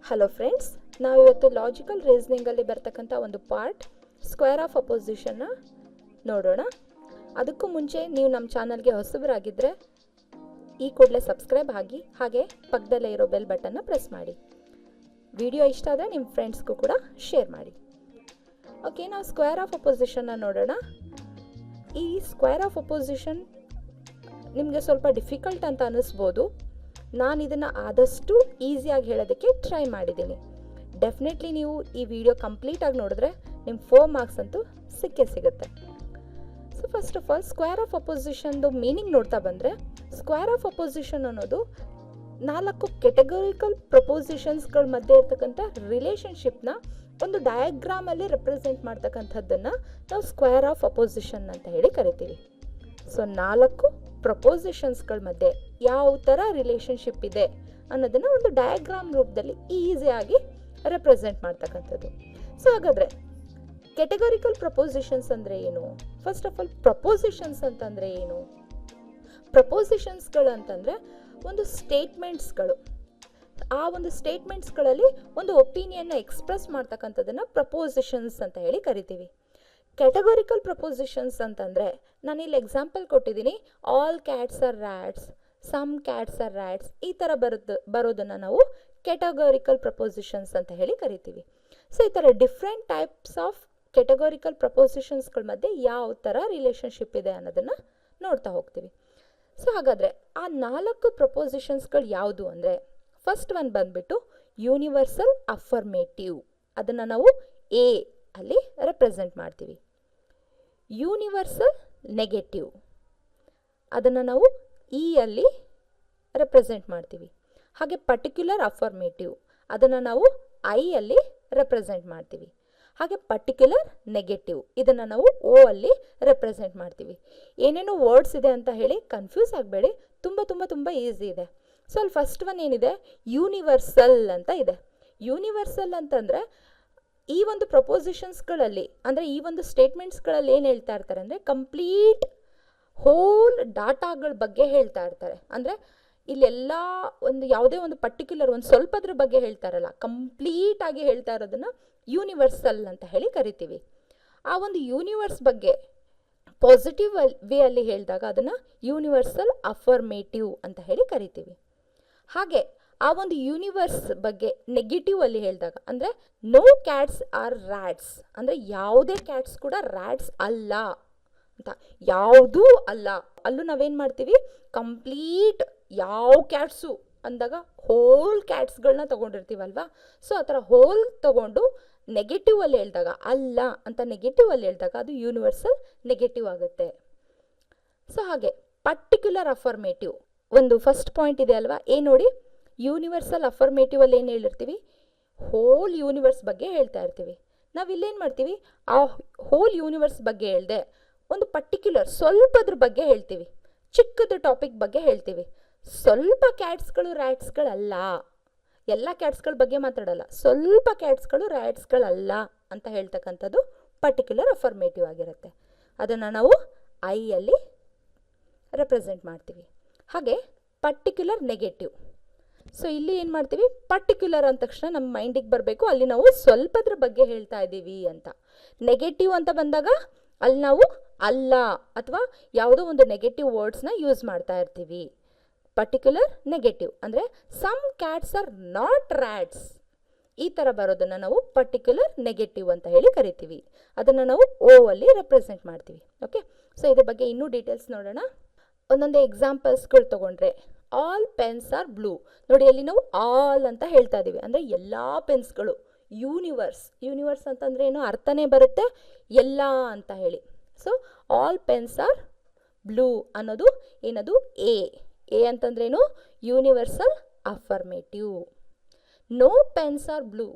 Hello friends, ನಾವಿವತ್ತು logical ರೀಸನಿಂಗಲ್ಲಿ ಬರ್ತಕ್ಕಂಥ ಒಂದು ಪಾರ್ಟ್ ಸ್ಕ್ವೇರ್ ಆಫ್ ಅಪೋಸಿಷನ್ನ ನೋಡೋಣ. ಅದಕ್ಕೂ ಮುಂಚೆ ನೀವು ನಮ್ಮ ಚಾನಲ್ಗೆ ಹೊಸಬರಾಗಿದ್ದರೆ ಈ ಕೂಡಲೇ ಸಬ್ಸ್ಕ್ರೈಬ್ ಆಗಿ, ಹಾಗೆ ಪಕ್ಕದಲ್ಲೇ ಇರೋ ಬೆಲ್ ಬಟನ್ನ ಪ್ರೆಸ್ ಮಾಡಿ. ವಿಡಿಯೋ ಇಷ್ಟ ಆದರೆ ನಿಮ್ಮ ಫ್ರೆಂಡ್ಸ್ಗೂ ಕೂಡ ಶೇರ್ ಮಾಡಿ. ಓಕೆ, ನಾವು ಸ್ಕ್ವೇರ್ ಆಫ್ ಅಪೋಸಿಷನ್ನ ನೋಡೋಣ. ಈ ಸ್ಕ್ವೇರ್ ಆಫ್ ಅಪೋಸಿಷನ್ ನಿಮಗೆ ಸ್ವಲ್ಪ ಡಿಫಿಕಲ್ಟ್ ಅಂತ ಅನ್ನಿಸ್ಬೋದು. ನಾನು ಇದನ್ನು ಆದಷ್ಟು ಈಸಿಯಾಗಿ ಹೇಳೋದಕ್ಕೆ ಟ್ರೈ ಮಾಡಿದ್ದೀನಿ. ಡೆಫಿನೆಟ್ಲಿ ನೀವು ಈ ವಿಡಿಯೋ ಕಂಪ್ಲೀಟಾಗಿ ನೋಡಿದ್ರೆ ನಿಮ್ಮ 4 ಮಾರ್ಕ್ಸ್ ಅಂತೂ ಸಿಕ್ಕೇ ಸಿಗುತ್ತೆ. So first of all square of ಅಪೋಸಿಷನ್ದು ಮೀನಿಂಗ್ ನೋಡ್ತಾ ಬಂದರೆ, ಸ್ಕ್ವೇರ್ ಆಫ್ ಅಪೋಸಿಷನ್ ಅನ್ನೋದು 4 ಕೆಟಗರಿಕಲ್ ಪ್ರಪೋಸಿಷನ್ಸ್ಗಳ ಮಧ್ಯೆ ಇರ್ತಕ್ಕಂಥ ರಿಲೇಷನ್ಶಿಪ್ನ ಒಂದು ಡಯಾಗ್ರಾಮಲ್ಲಿ ರೆಪ್ರೆಸೆಂಟ್ ಮಾಡ್ತಕ್ಕಂಥದ್ದನ್ನು ನಾವು ಸ್ಕ್ವೇರ್ ಆಫ್ ಅಪೋಸಿಷನ್ ಅಂತ ಹೇಳಿ ಕರಿತೀವಿ. ಸೊ 4 ಪ್ರಪೋಸಿಷನ್ಸ್ಗಳ ಮಧ್ಯೆ ಯಾವ ಥರ ರಿಲೇಷನ್ಶಿಪ್ ಇದೆ ಅನ್ನೋದನ್ನು ಒಂದು ಡಯಾಗ್ರಾಮ್ ರೂಪದಲ್ಲಿ ಈಸಿಯಾಗಿ ರೆಪ್ರೆಸೆಂಟ್ ಮಾಡ್ತಕ್ಕಂಥದ್ದು. ಸೊ ಹಾಗಾದರೆ ಕೆಟಗರಿಕಲ್ ಪ್ರಪೋಸಿಷನ್ಸ್ ಅಂದರೆ ಏನು? ಫಸ್ಟ್ ಆಫ್ ಆಲ್ ಪ್ರಪೋಸಿಷನ್ಸ್ ಅಂತಂದರೆ ಏನು? ಪ್ರಪೋಸಿಷನ್ಸ್ಗಳು ಅಂತಂದರೆ ಒಂದು ಸ್ಟೇಟ್ಮೆಂಟ್ಸ್ಗಳು. ಆ ಒಂದು ಸ್ಟೇಟ್ಮೆಂಟ್ಸ್ಗಳಲ್ಲಿ ಒಂದು ಒಪಿನಿಯನ್ನ ಎಕ್ಸ್ಪ್ರೆಸ್ ಮಾಡ್ತಕ್ಕಂಥದ್ದನ್ನು ಪ್ರಪೋಸಿಷನ್ಸ್ ಅಂತ ಹೇಳಿ ಕರಿತೀವಿ. ಕ್ಯಾಟಗರಿಕಲ್ ಪ್ರಪೋಸಿಷನ್ಸ್ ಅಂತಂದರೆ ನಾನಿಲ್ಲಿ ಎಕ್ಸಾಂಪಲ್ ಕೊಟ್ಟಿದ್ದೀನಿ, all cats are rats, some cats are rats, ಈ ಥರ ಬರೋದನ್ನು ನಾವು ಕ್ಯಾಟಗರಿಕಲ್ ಪ್ರಪೋಸಿಷನ್ಸ್ ಅಂತ ಹೇಳಿ ಕರಿತೀವಿ. ಸೊ ಈ ಥರ ಡಿಫ್ರೆಂಟ್ ಟೈಪ್ಸ್ ಆಫ್ ಕ್ಯಾಟಗರಿಕಲ್ ಪ್ರಪೋಸಿಷನ್ಸ್ಗಳ ಮಧ್ಯೆ ಯಾವ ಥರ ರಿಲೇಷನ್ಶಿಪ್ ಇದೆ ಅನ್ನೋದನ್ನು ನೋಡ್ತಾ ಹೋಗ್ತೀವಿ. ಸೊ ಹಾಗಾದರೆ ಆ 4 ಪ್ರಪೋಸಿಷನ್ಸ್ಗಳು ಯಾವುದು ಅಂದರೆ, ಫಸ್ಟ್ ಒನ್ ಬಂದುಬಿಟ್ಟು ಯೂನಿವರ್ಸಲ್ ಅಫರ್ಮೇಟಿವ್. ಅದನ್ನು ನಾವು ಎ ಅಲ್ಲಿ ರೆಪ್ರೆಸೆಂಟ್ ಮಾಡ್ತೀವಿ. ಯೂನಿವರ್ಸಲ್ ನೆಗೆಟಿವ್ ಅದನ್ನು ನಾವು ಇ ಅಲ್ಲಿ ರೆಪ್ರೆಸೆಂಟ್ ಮಾಡ್ತೀವಿ. ಹಾಗೆ ಪರ್ಟಿಕ್ಯುಲರ್ ಅಫರ್ಮೇಟಿವ್ ಅದನ್ನು ನಾವು ಐ ಅಲ್ಲಿ ರೆಪ್ರೆಸೆಂಟ್ ಮಾಡ್ತೀವಿ. ಹಾಗೆ ಪರ್ಟಿಕ್ಯುಲರ್ ನೆಗೆಟಿವ್ ಇದನ್ನು ನಾವು ಓ ಅಲ್ಲಿ ರೆಪ್ರೆಸೆಂಟ್ ಮಾಡ್ತೀವಿ. ಏನೇನೋ ವರ್ಡ್ಸ್ ಇದೆ ಅಂತ ಹೇಳಿ ಕನ್ಫ್ಯೂಸ್ ಆಗಬೇಡಿ, ತುಂಬ ಈಸಿ ಇದೆ. ಸೊ ಅಲ್ಲಿ ಫಸ್ಟ್ ಒನ್ ಏನಿದೆ, ಯೂನಿವರ್ಸಲ್ ಅಂತ ಇದೆ. ಯೂನಿವರ್ಸಲ್ ಅಂತಂದರೆ ಈ ಒಂದು ಪ್ರಪೋಸಿಷನ್ಸ್ಗಳಲ್ಲಿ, ಅಂದರೆ ಈ ಒಂದು ಸ್ಟೇಟ್ಮೆಂಟ್ಸ್ಗಳಲ್ಲಿ ಏನು ಹೇಳ್ತಾ ಇರ್ತಾರೆ ಅಂದರೆ, ಕಂಪ್ಲೀಟ್ ಹೋಲ್ ಡಾಟಾಗಳ ಬಗ್ಗೆ ಹೇಳ್ತಾ ಇರ್ತಾರೆ. ಅಂದರೆ ಇಲ್ಲೆಲ್ಲ ಒಂದು ಯಾವುದೇ ಒಂದು ಪರ್ಟಿಕ್ಯುಲರ್ ಒಂದು ಸ್ವಲ್ಪದ್ರ ಬಗ್ಗೆ ಹೇಳ್ತಾರಲ್ಲ, ಕಂಪ್ಲೀಟಾಗಿ ಹೇಳ್ತಾ ಇರೋದನ್ನು ಯೂನಿವರ್ಸಲ್ ಅಂತ ಹೇಳಿ ಕರಿತೀವಿ. ಆ ಒಂದು ಯೂನಿವರ್ಸ್ ಬಗ್ಗೆ ಪಾಸಿಟಿವ್ ವೇ ಅಲ್ಲಿ ಹೇಳಿದಾಗ ಅದನ್ನು ಯೂನಿವರ್ಸಲ್ ಅಫರ್ಮೇಟಿವ್ ಅಂತ ಹೇಳಿ ಕರಿತೀವಿ. ಹಾಗೆ ಆ ಒಂದು ಯೂನಿವರ್ಸ್ ಬಗ್ಗೆ ನೆಗೆಟಿವ್ ಅಲ್ಲಿ ಹೇಳಿದಾಗ, ಅಂದರೆ ನೋ ಕ್ಯಾಟ್ಸ್ ಆರ್ ರ್ಯಾಟ್ಸ್, ಅಂದರೆ ಯಾವುದೇ ಕ್ಯಾಟ್ಸ್ ಕೂಡ ರ್ಯಾಟ್ಸ್ ಅಲ್ಲ ಅಂತ, ಯಾವುದೂ ಅಲ್ಲ. ಅಲ್ಲೂ ನಾವೇನು ಮಾಡ್ತೀವಿ, ಕಂಪ್ಲೀಟ್ ಯಾವ ಕ್ಯಾಟ್ಸು ಅಂದಾಗ ಹೋಲ್ ಕ್ಯಾಟ್ಸ್ಗಳನ್ನ ತೊಗೊಂಡಿರ್ತೀವಲ್ವಾ. ಸೊ ಆ ಥರ ಹೋಲ್ ತೊಗೊಂಡು ನೆಗೆಟಿವ್ ಅಲ್ಲಿ ಹೇಳಿದಾಗ, ಅಲ್ಲ ಅಂತ ನೆಗೆಟಿವ್ ಅಲ್ಲಿ ಹೇಳಿದಾಗ ಅದು ಯೂನಿವರ್ಸಲ್ ನೆಗೆಟಿವ್ ಆಗುತ್ತೆ. ಸೊ ಹಾಗೆ ಪರ್ಟಿಕ್ಯುಲರ್ ಅಫರ್ಮೇಟಿವ್ ಒಂದು ಫಸ್ಟ್ ಪಾಯಿಂಟ್ ಇದೆ ಅಲ್ವಾ, ನೋಡಿ ಯೂನಿವರ್ಸಲ್ ಅಫರ್ಮೇಟಿವ್ ಅಲ್ಲಿ ಏನು ಹೇಳಿರ್ತೀವಿ, ಹೋಲ್ ಯೂನಿವರ್ಸ್ ಬಗ್ಗೆ ಹೇಳ್ತಾ ಇರ್ತೀವಿ. ನಾವು ಇಲ್ಲೇನು ಮಾಡ್ತೀವಿ, ಆ ಹೋಲ್ ಯೂನಿವರ್ಸ್ ಬಗ್ಗೆ ಹೇಳ್ದೆ ಒಂದು ಪರ್ಟಿಕ್ಯುಲರ್ ಸ್ವಲ್ಪದ್ರ ಬಗ್ಗೆ ಹೇಳ್ತೀವಿ, ಚಿಕ್ಕದ ಟಾಪಿಕ್ ಬಗ್ಗೆ ಹೇಳ್ತೀವಿ. ಸ್ವಲ್ಪ ಕ್ಯಾಟ್ಸ್ಗಳು ರ್ಯಾಟ್ಸ್ಗಳಲ್ಲ, ಎಲ್ಲ ಕ್ಯಾಟ್ಸ್ಗಳ ಬಗ್ಗೆ ಮಾತಾಡಲ್ಲ, ಸ್ವಲ್ಪ ಕ್ಯಾಟ್ಸ್ಗಳು ರ್ಯಾಟ್ಸ್ಗಳಲ್ಲ ಅಂತ ಹೇಳ್ತಕ್ಕಂಥದ್ದು ಪರ್ಟಿಕ್ಯುಲರ್ ಅಫರ್ಮೇಟಿವ್ ಆಗಿರುತ್ತೆ. ಅದನ್ನು ನಾವು ಐ ಅಲ್ಲಿ ರೆಪ್ರೆಸೆಂಟ್ ಮಾಡ್ತೀವಿ. ಹಾಗೆ ಪರ್ಟಿಕ್ಯುಲರ್ ನೆಗೆಟಿವ್. ಸೊ ಇಲ್ಲಿ ಏನು ಮಾಡ್ತೀವಿ, ಪರ್ಟಿಕ್ಯುಲರ್ ಅಂದ ತಕ್ಷಣ ನಮ್ಮ ಮೈಂಡಿಗೆ ಬರಬೇಕು ಅಲ್ಲಿ ನಾವು ಸ್ವಲ್ಪದ್ರ ಬಗ್ಗೆ ಹೇಳ್ತಾ ಇದ್ದೀವಿ ಅಂತ. ನೆಗೆಟಿವ್ ಅಂತ ಬಂದಾಗ ಅಲ್ಲಿ ನಾವು ಅಲ್ಲ ಅಥವಾ ಯಾವುದೋ ಒಂದು ನೆಗೆಟಿವ್ ವರ್ಡ್ಸ್ನ ಯೂಸ್ ಮಾಡ್ತಾ ಇರ್ತೀವಿ. ಪರ್ಟಿಕ್ಯುಲರ್ ನೆಗೆಟಿವ್ ಅಂದರೆ some cats are not rats, ಈ ಥರ ಬರೋದನ್ನು ನಾವು ಪರ್ಟಿಕ್ಯುಲರ್ ನೆಗೆಟಿವ್ ಅಂತ ಹೇಳಿ ಕರಿತೀವಿ. ಅದನ್ನು ನಾವು ಓ ಅಲ್ಲಿ ರೆಪ್ರೆಸೆಂಟ್ ಮಾಡ್ತೀವಿ. ಓಕೆ, ಸೊ ಇದ್ರ ಬಗ್ಗೆ ಇನ್ನೂ ಡೀಟೇಲ್ಸ್ ನೋಡೋಣ. ಒಂದೊಂದೇ ಎಕ್ಸಾಂಪಲ್ಸ್ಗಳು ತೊಗೊಂಡ್ರೆ, ಆಲ್ ಪೆನ್ಸ್ ಆರ್ ಬ್ಲೂ. ನೋಡಿ ಅಲ್ಲಿ ನಾವು ಆಲ್ ಅಂತ ಹೇಳ್ತಾ ಇದ್ದೀವಿ, ಅಂದರೆ ಎಲ್ಲ ಪೆನ್ಸ್ಗಳು. ಯೂನಿವರ್ಸ್ ಅಂತಂದರೆ ಏನು ಅರ್ಥನೇ ಬರುತ್ತೆ, ಎಲ್ಲ ಅಂತ ಹೇಳಿ. So all pens are blue ಅನ್ನೋದು ಏನದು ಎ ಅಂತಂದ್ರೇನು, universal affirmative. No pens are blue,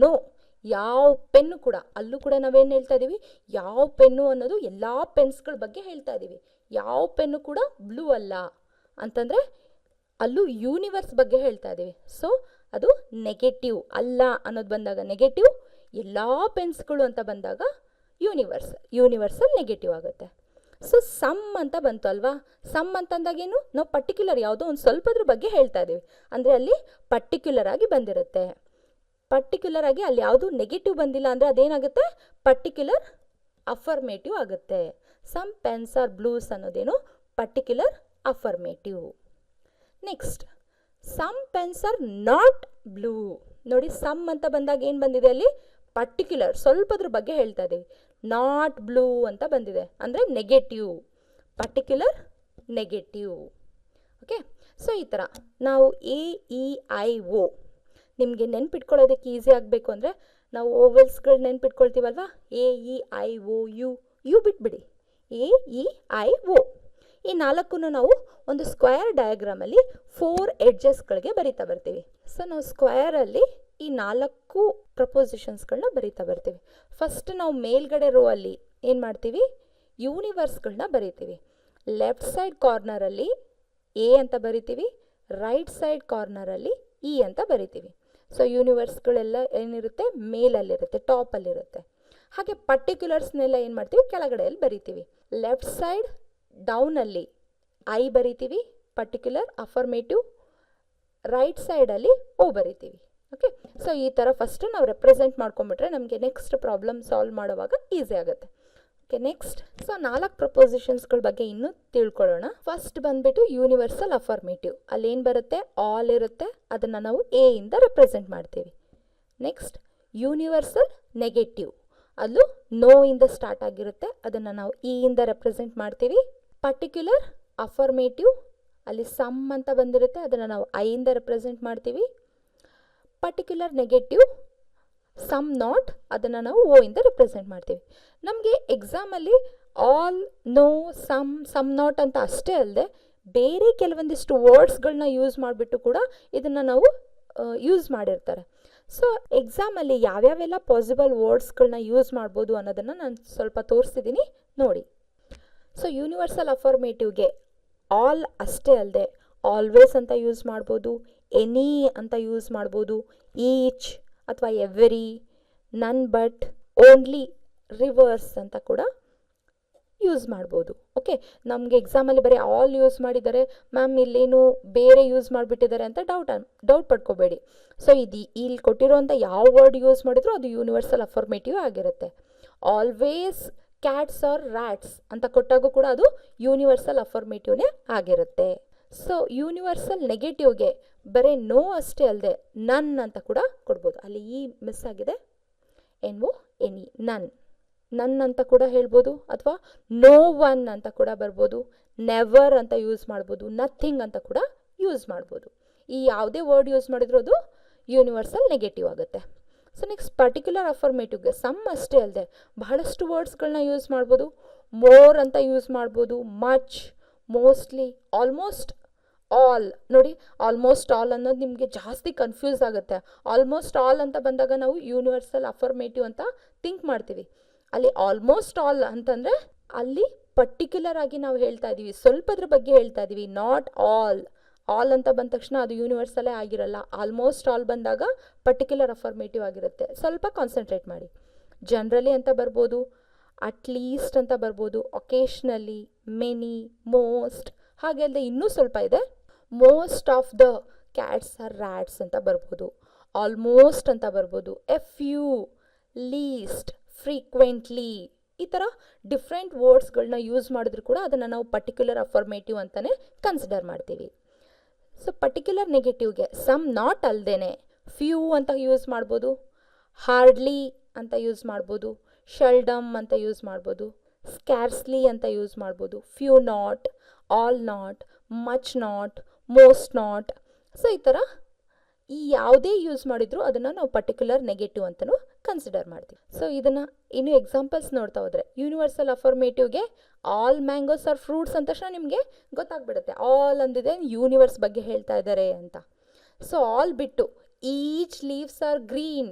no ಯಾವ ಪೆನ್ನು ಕೂಡ, ಅಲ್ಲೂ ಕೂಡ ನಾವೇನು ಹೇಳ್ತಾ ಇದ್ದೀವಿ, ಯಾವ ಪೆನ್ನು ಅನ್ನೋದು ಎಲ್ಲ ಪೆನ್ಸ್ಗಳ ಬಗ್ಗೆ ಹೇಳ್ತಾ ಇದ್ದೀವಿ. ಯಾವ ಪೆನ್ನು ಕೂಡ ಬ್ಲೂ ಅಲ್ಲ ಅಂತಂದರೆ ಅಲ್ಲೂ ಯೂನಿವರ್ಸ್ ಬಗ್ಗೆ ಹೇಳ್ತಾ ಇದ್ದೀವಿ. ಸೊ ಅದು ನೆಗೆಟಿವ್. ಅಲ್ಲ ಅನ್ನೋದು ಬಂದಾಗ ನೆಗೆಟಿವ್, ಎಲ್ಲ ಪೆನ್ಸ್ಗಳು ಅಂತ ಬಂದಾಗ ಯೂನಿವರ್ಸಲ್ ನೆಗೆಟಿವ್ ಆಗುತ್ತೆ. ಸೊ ಸಮ್ ಅಂತ ಬಂತು ಅಲ್ವಾ, ಸಮ್ ಅಂತಂದಾಗೇನು, ನಾವು ಪರ್ಟಿಕ್ಯುಲರ್ ಯಾವುದೋ ಒಂದು ಸ್ವಲ್ಪದ್ರ ಬಗ್ಗೆ ಹೇಳ್ತಾ ಇದ್ದೀವಿ, ಅಂದರೆ ಅಲ್ಲಿ ಪರ್ಟಿಕ್ಯುಲರ್ ಆಗಿ ಬಂದಿರುತ್ತೆ. ಪರ್ಟಿಕ್ಯುಲರ್ ಆಗಿ ಅಲ್ಲಿ ಯಾವುದು ನೆಗೆಟಿವ್ ಬಂದಿಲ್ಲ ಅಂದರೆ ಅದೇನಾಗುತ್ತೆ, ಪರ್ಟಿಕ್ಯುಲರ್ ಅಫರ್ಮೇಟಿವ್ ಆಗುತ್ತೆ. ಸಮ್ ಪೆನ್ಸ್ ಆರ್ ಬ್ಲೂಸ್ ಅನ್ನೋದೇನು particular affirmative. Next, some pens are not blue. ನೋಡಿ, ಸಮ್ ಅಂತ ಬಂದಾಗ ಏನು ಬಂದಿದೆ ಅಲ್ಲಿ, ಪರ್ಟಿಕ್ಯುಲರ್, ಸ್ವಲ್ಪದ್ರ ಬಗ್ಗೆ ಹೇಳ್ತಾ ಇದ್ದೀವಿ. ನಾಟ್ ಬ್ಲೂ ಅಂತ ಬಂದಿದೆ ಅಂದರೆ negative, particular negative. Okay, so ಈ ಥರ ನಾವು A E I O ನಿಮಗೆ ನೆನ್ಪಿಟ್ಕೊಳ್ಳೋದಕ್ಕೆ ಈಸಿ ಆಗಬೇಕು ಅಂದರೆ ನಾವು ಓವೆಲ್ಸ್ಗಳು ನೆನ್ಪಿಟ್ಕೊಳ್ತೀವಲ್ವಾ, AEIOU, ಯು ಬಿಟ್ಬಿಡಿ, AEIO. ಈ ನಾಲ್ಕನ್ನು ನಾವು ಒಂದು ಸ್ಕ್ವೇರ್ ಡಯಾಗ್ರಾಮಲ್ಲಿ 4 ಎಡ್ಜಸ್ಗಳಿಗೆ ಬರಿತಾ ಬರ್ತೀವಿ. ಸೊ ನಾವು ಸ್ಕ್ವೇರಲ್ಲಿ ಈ 4 ಪ್ರಪೋಸಿಷನ್ಸ್ಗಳನ್ನ ಬರಿತಾ ಬರ್ತೀವಿ. ಫಸ್ಟ್ ನಾವು ಮೇಲ್ಗಡೆ ರೋ ಅಲ್ಲಿ ಏನು ಮಾಡ್ತೀವಿ, ಯೂನಿವರ್ಸ್ಗಳನ್ನ ಬರಿತೀವಿ. ಲೆಫ್ಟ್ ಸೈಡ್ ಕಾರ್ನರಲ್ಲಿ ಎ ಅಂತ ಬರಿತೀವಿ, ರೈಟ್ ಸೈಡ್ ಕಾರ್ನರಲ್ಲಿ ಇ ಅಂತ ಬರಿತೀವಿ. ಸೊ ಯೂನಿವರ್ಸ್ಗಳೆಲ್ಲ ಏನಿರುತ್ತೆ, ಮೇಲಲ್ಲಿರುತ್ತೆ, ಟಾಪಲ್ಲಿರುತ್ತೆ. ಹಾಗೆ ಪರ್ಟಿಕ್ಯುಲರ್ಸ್ನೆಲ್ಲ ಏನು ಮಾಡ್ತೀವಿ, ಕೆಳಗಡೆಯಲ್ಲಿ ಬರಿತೀವಿ. ಲೆಫ್ಟ್ ಸೈಡ್ ಡೌನಲ್ಲಿ ಐ ಬರಿತೀವಿ, ಪರ್ಟಿಕ್ಯುಲರ್ ಅಫರ್ಮೇಟಿವ್. ರೈಟ್ ಸೈಡಲ್ಲಿ ಓ ಬರಿತೀವಿ. ಓಕೆ, ಸೊ ಈ ಥರ ಫಸ್ಟು ನಾವು ರೆಪ್ರೆಸೆಂಟ್ ಮಾಡ್ಕೊಂಬಿಟ್ರೆ ನಮಗೆ ನೆಕ್ಸ್ಟ್ ಪ್ರಾಬ್ಲಮ್ ಸಾಲ್ವ್ ಮಾಡುವಾಗ ಈಸಿ ಆಗುತ್ತೆ. ಓಕೆ, ನೆಕ್ಸ್ಟ್, ಸೊ 4 ಪ್ರಪೋಸಿಷನ್ಸ್ಗಳ ಬಗ್ಗೆ ಇನ್ನೂ ತಿಳ್ಕೊಳ್ಳೋಣ. ಫಸ್ಟ್ ಬಂದುಬಿಟ್ಟು ಯೂನಿವರ್ಸಲ್ ಅಫರ್ಮೇಟಿವ್. ಅಲ್ಲೇನು ಬರುತ್ತೆ, ಆಲ್ ಇರುತ್ತೆ, ಅದನ್ನು ನಾವು ಎ ಇಂದ ರೆಪ್ರೆಸೆಂಟ್ ಮಾಡ್ತೀವಿ. ನೆಕ್ಸ್ಟ್, ಯೂನಿವರ್ಸಲ್ ನೆಗೆಟಿವ್, ಅಲ್ಲೂ ನೋ ಇಂದ ಸ್ಟಾರ್ಟ್ ಆಗಿರುತ್ತೆ, ಅದನ್ನು ನಾವು ಇ ಇಂದ ರೆಪ್ರೆಸೆಂಟ್ ಮಾಡ್ತೀವಿ. ಪರ್ಟಿಕ್ಯುಲರ್ ಅಫರ್ಮೇಟಿವ್, ಅಲ್ಲಿ ಸಮ್ ಅಂತ ಬಂದಿರುತ್ತೆ, ಅದನ್ನು ನಾವು ಐ ಇಂದ ರೆಪ್ರೆಸೆಂಟ್ ಮಾಡ್ತೀವಿ. ಪರ್ಟಿಕ್ಯುಲರ್ ನೆಗೆಟಿವ್, ಸಮ್ ನಾಟ್, ಅದನ್ನು ನಾವು ಓ ಇಂದ ರೆಪ್ರೆಸೆಂಟ್ ಮಾಡ್ತೀವಿ. ನಮಗೆ ಎಕ್ಸಾಮಲ್ಲಿ ಆಲ್, ನೋ, ಸಮ್ ನಾಟ್ ಅಂತ ಅಷ್ಟೇ ಅಲ್ಲದೆ ಬೇರೆ ಕೆಲವೊಂದಿಷ್ಟು ವರ್ಡ್ಸ್ಗಳನ್ನ ಯೂಸ್ ಮಾಡಿಬಿಟ್ಟು ಕೂಡ ಇದನ್ನು ನಾವು ಯೂಸ್ ಮಾಡಿರ್ತಾರೆ. ಸೊ ಎಕ್ಸಾಮಲ್ಲಿ ಯಾವ್ಯಾವೆಲ್ಲ ಪಾಸಿಬಲ್ ವರ್ಡ್ಸ್ಗಳನ್ನ ಯೂಸ್ ಮಾಡ್ಬೋದು ಅನ್ನೋದನ್ನು ನಾನು ಸ್ವಲ್ಪ ತೋರಿಸ್ತಿದ್ದೀನಿ ನೋಡಿ. ಸೊ ಯೂನಿವರ್ಸಲ್ ಅಫರ್ಮೇಟಿವ್ಗೆ ಆಲ್ ಅಷ್ಟೇ ಅಲ್ಲದೆ ಆಲ್ವೇಸ್ ಅಂತ ಯೂಸ್ ಮಾಡ್ಬೋದು, ಎನಿ ಅಂತ ಯೂಸ್ ಮಾಡ್ಬೋದು, ಈಚ್ ಅಥವಾ ಎವ್ರಿ, ನನ್ ಬಟ್, ಓನ್ಲಿ, ರಿವರ್ಸ್ ಅಂತ ಕೂಡ ಯೂಸ್ ಮಾಡ್ಬೋದು. ಓಕೆ, ನಮಗೆ ಎಕ್ಸಾಮಲ್ಲಿ ಬರೀ ಆಲ್ ಯೂಸ್ ಮಾಡಿದ್ದಾರೆ ಮ್ಯಾಮ್, ಇಲ್ಲೇನು ಬೇರೆ ಯೂಸ್ ಮಾಡಿಬಿಟ್ಟಿದ್ದಾರೆ ಅಂತ ಡೌಟ್ ಪಡ್ಕೋಬೇಡಿ. ಸೊ ಇಲ್ಲಿ ಕೊಟ್ಟಿರೋಂಥ ಯಾವ ವರ್ಡ್ ಯೂಸ್ ಮಾಡಿದ್ರು ಅದು ಯೂನಿವರ್ಸಲ್ ಅಫರ್ಮೇಟಿವ್ ಆಗಿರುತ್ತೆ. ಆಲ್ವೇಸ್ ಕ್ಯಾಟ್ಸ್ ಆರ್ ರ್ಯಾಟ್ಸ್ ಅಂತ ಕೊಟ್ಟಾಗೂ ಕೂಡ ಅದು ಯೂನಿವರ್ಸಲ್ ಅಫರ್ಮೇಟಿವ್ನೇ ಆಗಿರುತ್ತೆ. ಸೊ ಯೂನಿವರ್ಸಲ್ ನೆಗೆಟಿವ್ಗೆ ಬರೀ ನೋ ಅಷ್ಟೇ ಅಲ್ಲದೆ ನನ್ ಅಂತ ಕೂಡ ಕೊಡ್ಬೋದು. ಅಲ್ಲಿ ಈ ಮಿಸ್ ಆಗಿದೆ, ಎನಿ, ನನ್ ಅಂತ ಕೂಡ ಹೇಳ್ಬೋದು, ಅಥವಾ ನೋ ಒನ್ ಅಂತ ಕೂಡ ಬರ್ಬೋದು, ನೆವರ್ ಅಂತ ಯೂಸ್ ಮಾಡ್ಬೋದು, ನಥಿಂಗ್ ಅಂತ ಕೂಡ ಯೂಸ್ ಮಾಡ್ಬೋದು. ಈ ಯಾವುದೇ ವರ್ಡ್ ಯೂಸ್ ಮಾಡಿದ್ರು ಅದು ಯೂನಿವರ್ಸಲ್ ನೆಗೆಟಿವ್ ಆಗುತ್ತೆ. ಸೊ ನೆಕ್ಸ್ಟ್, ಪರ್ಟಿಕ್ಯುಲರ್ ಅಫರ್ಮೇಟಿವ್ಗೆ ಸಮ್ ಅಷ್ಟೇ ಅಲ್ಲದೆ ಬಹಳಷ್ಟು ವರ್ಡ್ಸ್ಗಳನ್ನ ಯೂಸ್ ಮಾಡ್ಬೋದು. ಮೋರ್ ಅಂತ ಯೂಸ್ ಮಾಡ್ಬೋದು, ಮಚ್, ಮೋಸ್ಟ್ಲಿ, ಆಲ್ಮೋಸ್ಟ್ ಆಲ್. ನೋಡಿ, ಆಲ್ಮೋಸ್ಟ್ ಆಲ್ ಅನ್ನೋದು ನಿಮಗೆ ಜಾಸ್ತಿ ಕನ್ಫ್ಯೂಸ್ ಆಗುತ್ತೆ. ಆಲ್ಮೋಸ್ಟ್ ಆಲ್ ಅಂತ ಬಂದಾಗ ನಾವು ಯೂನಿವರ್ಸಲ್ ಅಫರ್ಮೇಟಿವ್ ಅಂತ ಥಿಂಕ್ ಮಾಡ್ತೀವಿ. ಅಲ್ಲಿ ಆಲ್ಮೋಸ್ಟ್ ಆಲ್ ಅಂತಂದರೆ ಅಲ್ಲಿ ಪರ್ಟಿಕ್ಯುಲರ್ ಆಗಿ ನಾವು ಹೇಳ್ತಾ ಇದ್ದೀವಿ, ಸ್ವಲ್ಪದ್ರ ಬಗ್ಗೆ ಹೇಳ್ತಾ ಇದ್ದೀವಿ. ನಾಟ್ ಆಲ್ ಅಂತ ಬಂದ ತಕ್ಷಣ ಅದು ಯೂನಿವರ್ಸಲ್ಲೇ ಆಗಿರಲ್ಲ. ಆಲ್ಮೋಸ್ಟ್ ಆಲ್ ಬಂದಾಗ ಪರ್ಟಿಕ್ಯುಲರ್ ಅಫರ್ಮೇಟಿವ್ ಆಗಿರುತ್ತೆ. ಸ್ವಲ್ಪ ಕಾನ್ಸಂಟ್ರೇಟ್ ಮಾಡಿ. ಜನರಲಿ ಅಂತ ಬರ್ಬೋದು, ಅಟ್ಲೀಸ್ಟ್ ಅಂತ ಬರ್ಬೋದು, ಒಕೇಶ್ನಲಿ, ಮೆನಿ, ಮೋಸ್ಟ್, ಹಾಗೆ ಅಲ್ಲದೆ ಇನ್ನೂ ಸ್ವಲ್ಪ ಇದೆ. Most of the cats are rats ಅಂತ ಬರ್ಬೋದು, ಆಲ್ಮೋಸ್ಟ್ ಅಂತ ಬರ್ಬೋದು, ಫ್ಯೂ, ಲೀಸ್ಟ್, ಫ್ರೀಕ್ವೆಂಟ್ಲಿ, ಈ ಥರ ಡಿಫ್ರೆಂಟ್ ವರ್ಡ್ಸ್ಗಳನ್ನ ಯೂಸ್ ಮಾಡಿದ್ರು ಕೂಡ ಅದನ್ನು ನಾವು ಪರ್ಟಿಕ್ಯುಲರ್ ಅಫರ್ಮೇಟಿವ್ ಅಂತಲೇ ಕನ್ಸಿಡರ್ ಮಾಡ್ತೀವಿ. ಸೊ ಪರ್ಟಿಕ್ಯುಲರ್ ನೆಗೆಟಿವ್ಗೆ ಸಮ್ ನಾಟ್ ಅಲ್ಲದೇ ಫ್ಯೂ ಅಂತ ಯೂಸ್ ಮಾಡ್ಬೋದು, ಹಾರ್ಡ್ಲಿ ಅಂತ ಯೂಸ್ ಮಾಡ್ಬೋದು, ಶೆಲ್ಡಮ್ ಅಂತ ಯೂಸ್ ಮಾಡ್ಬೋದು, ಸ್ಕ್ಯಾರ್ಸ್ಲಿ ಅಂತ ಯೂಸ್ ಮಾಡ್ಬೋದು, few not, all not, much not, most not. So ಈ ಥರ ಈ ಯಾವುದೇ ಯೂಸ್ ಮಾಡಿದ್ರು ಅದನ್ನು ನಾವು ಪರ್ಟಿಕ್ಯುಲರ್ ನೆಗೆಟಿವ್ ಅಂತಲೂ ಕನ್ಸಿಡರ್ ಮಾಡ್ತೀವಿ. ಸೊ ಇದನ್ನು ಇನ್ನು ಎಕ್ಸಾಂಪಲ್ಸ್ ನೋಡ್ತಾ ಹೋದರೆ, ಯೂನಿವರ್ಸಲ್ ಅಫರ್ಮೇಟಿವ್ಗೆ ಆಲ್ ಮ್ಯಾಂಗೋಸ್ ಆರ್ ಫ್ರೂಟ್ಸ್ ಅಂದ ತಕ್ಷಣ ನಿಮಗೆ ಗೊತ್ತಾಗ್ಬಿಡುತ್ತೆ ಆಲ್ ಅಂದಿದೆ ಯೂನಿವರ್ಸ್ ಬಗ್ಗೆ ಹೇಳ್ತಾ ಇದ್ದಾರೆ ಅಂತ. ಸೊ ಆಲ್ ಬಿಟ್ಟು each leaves are green,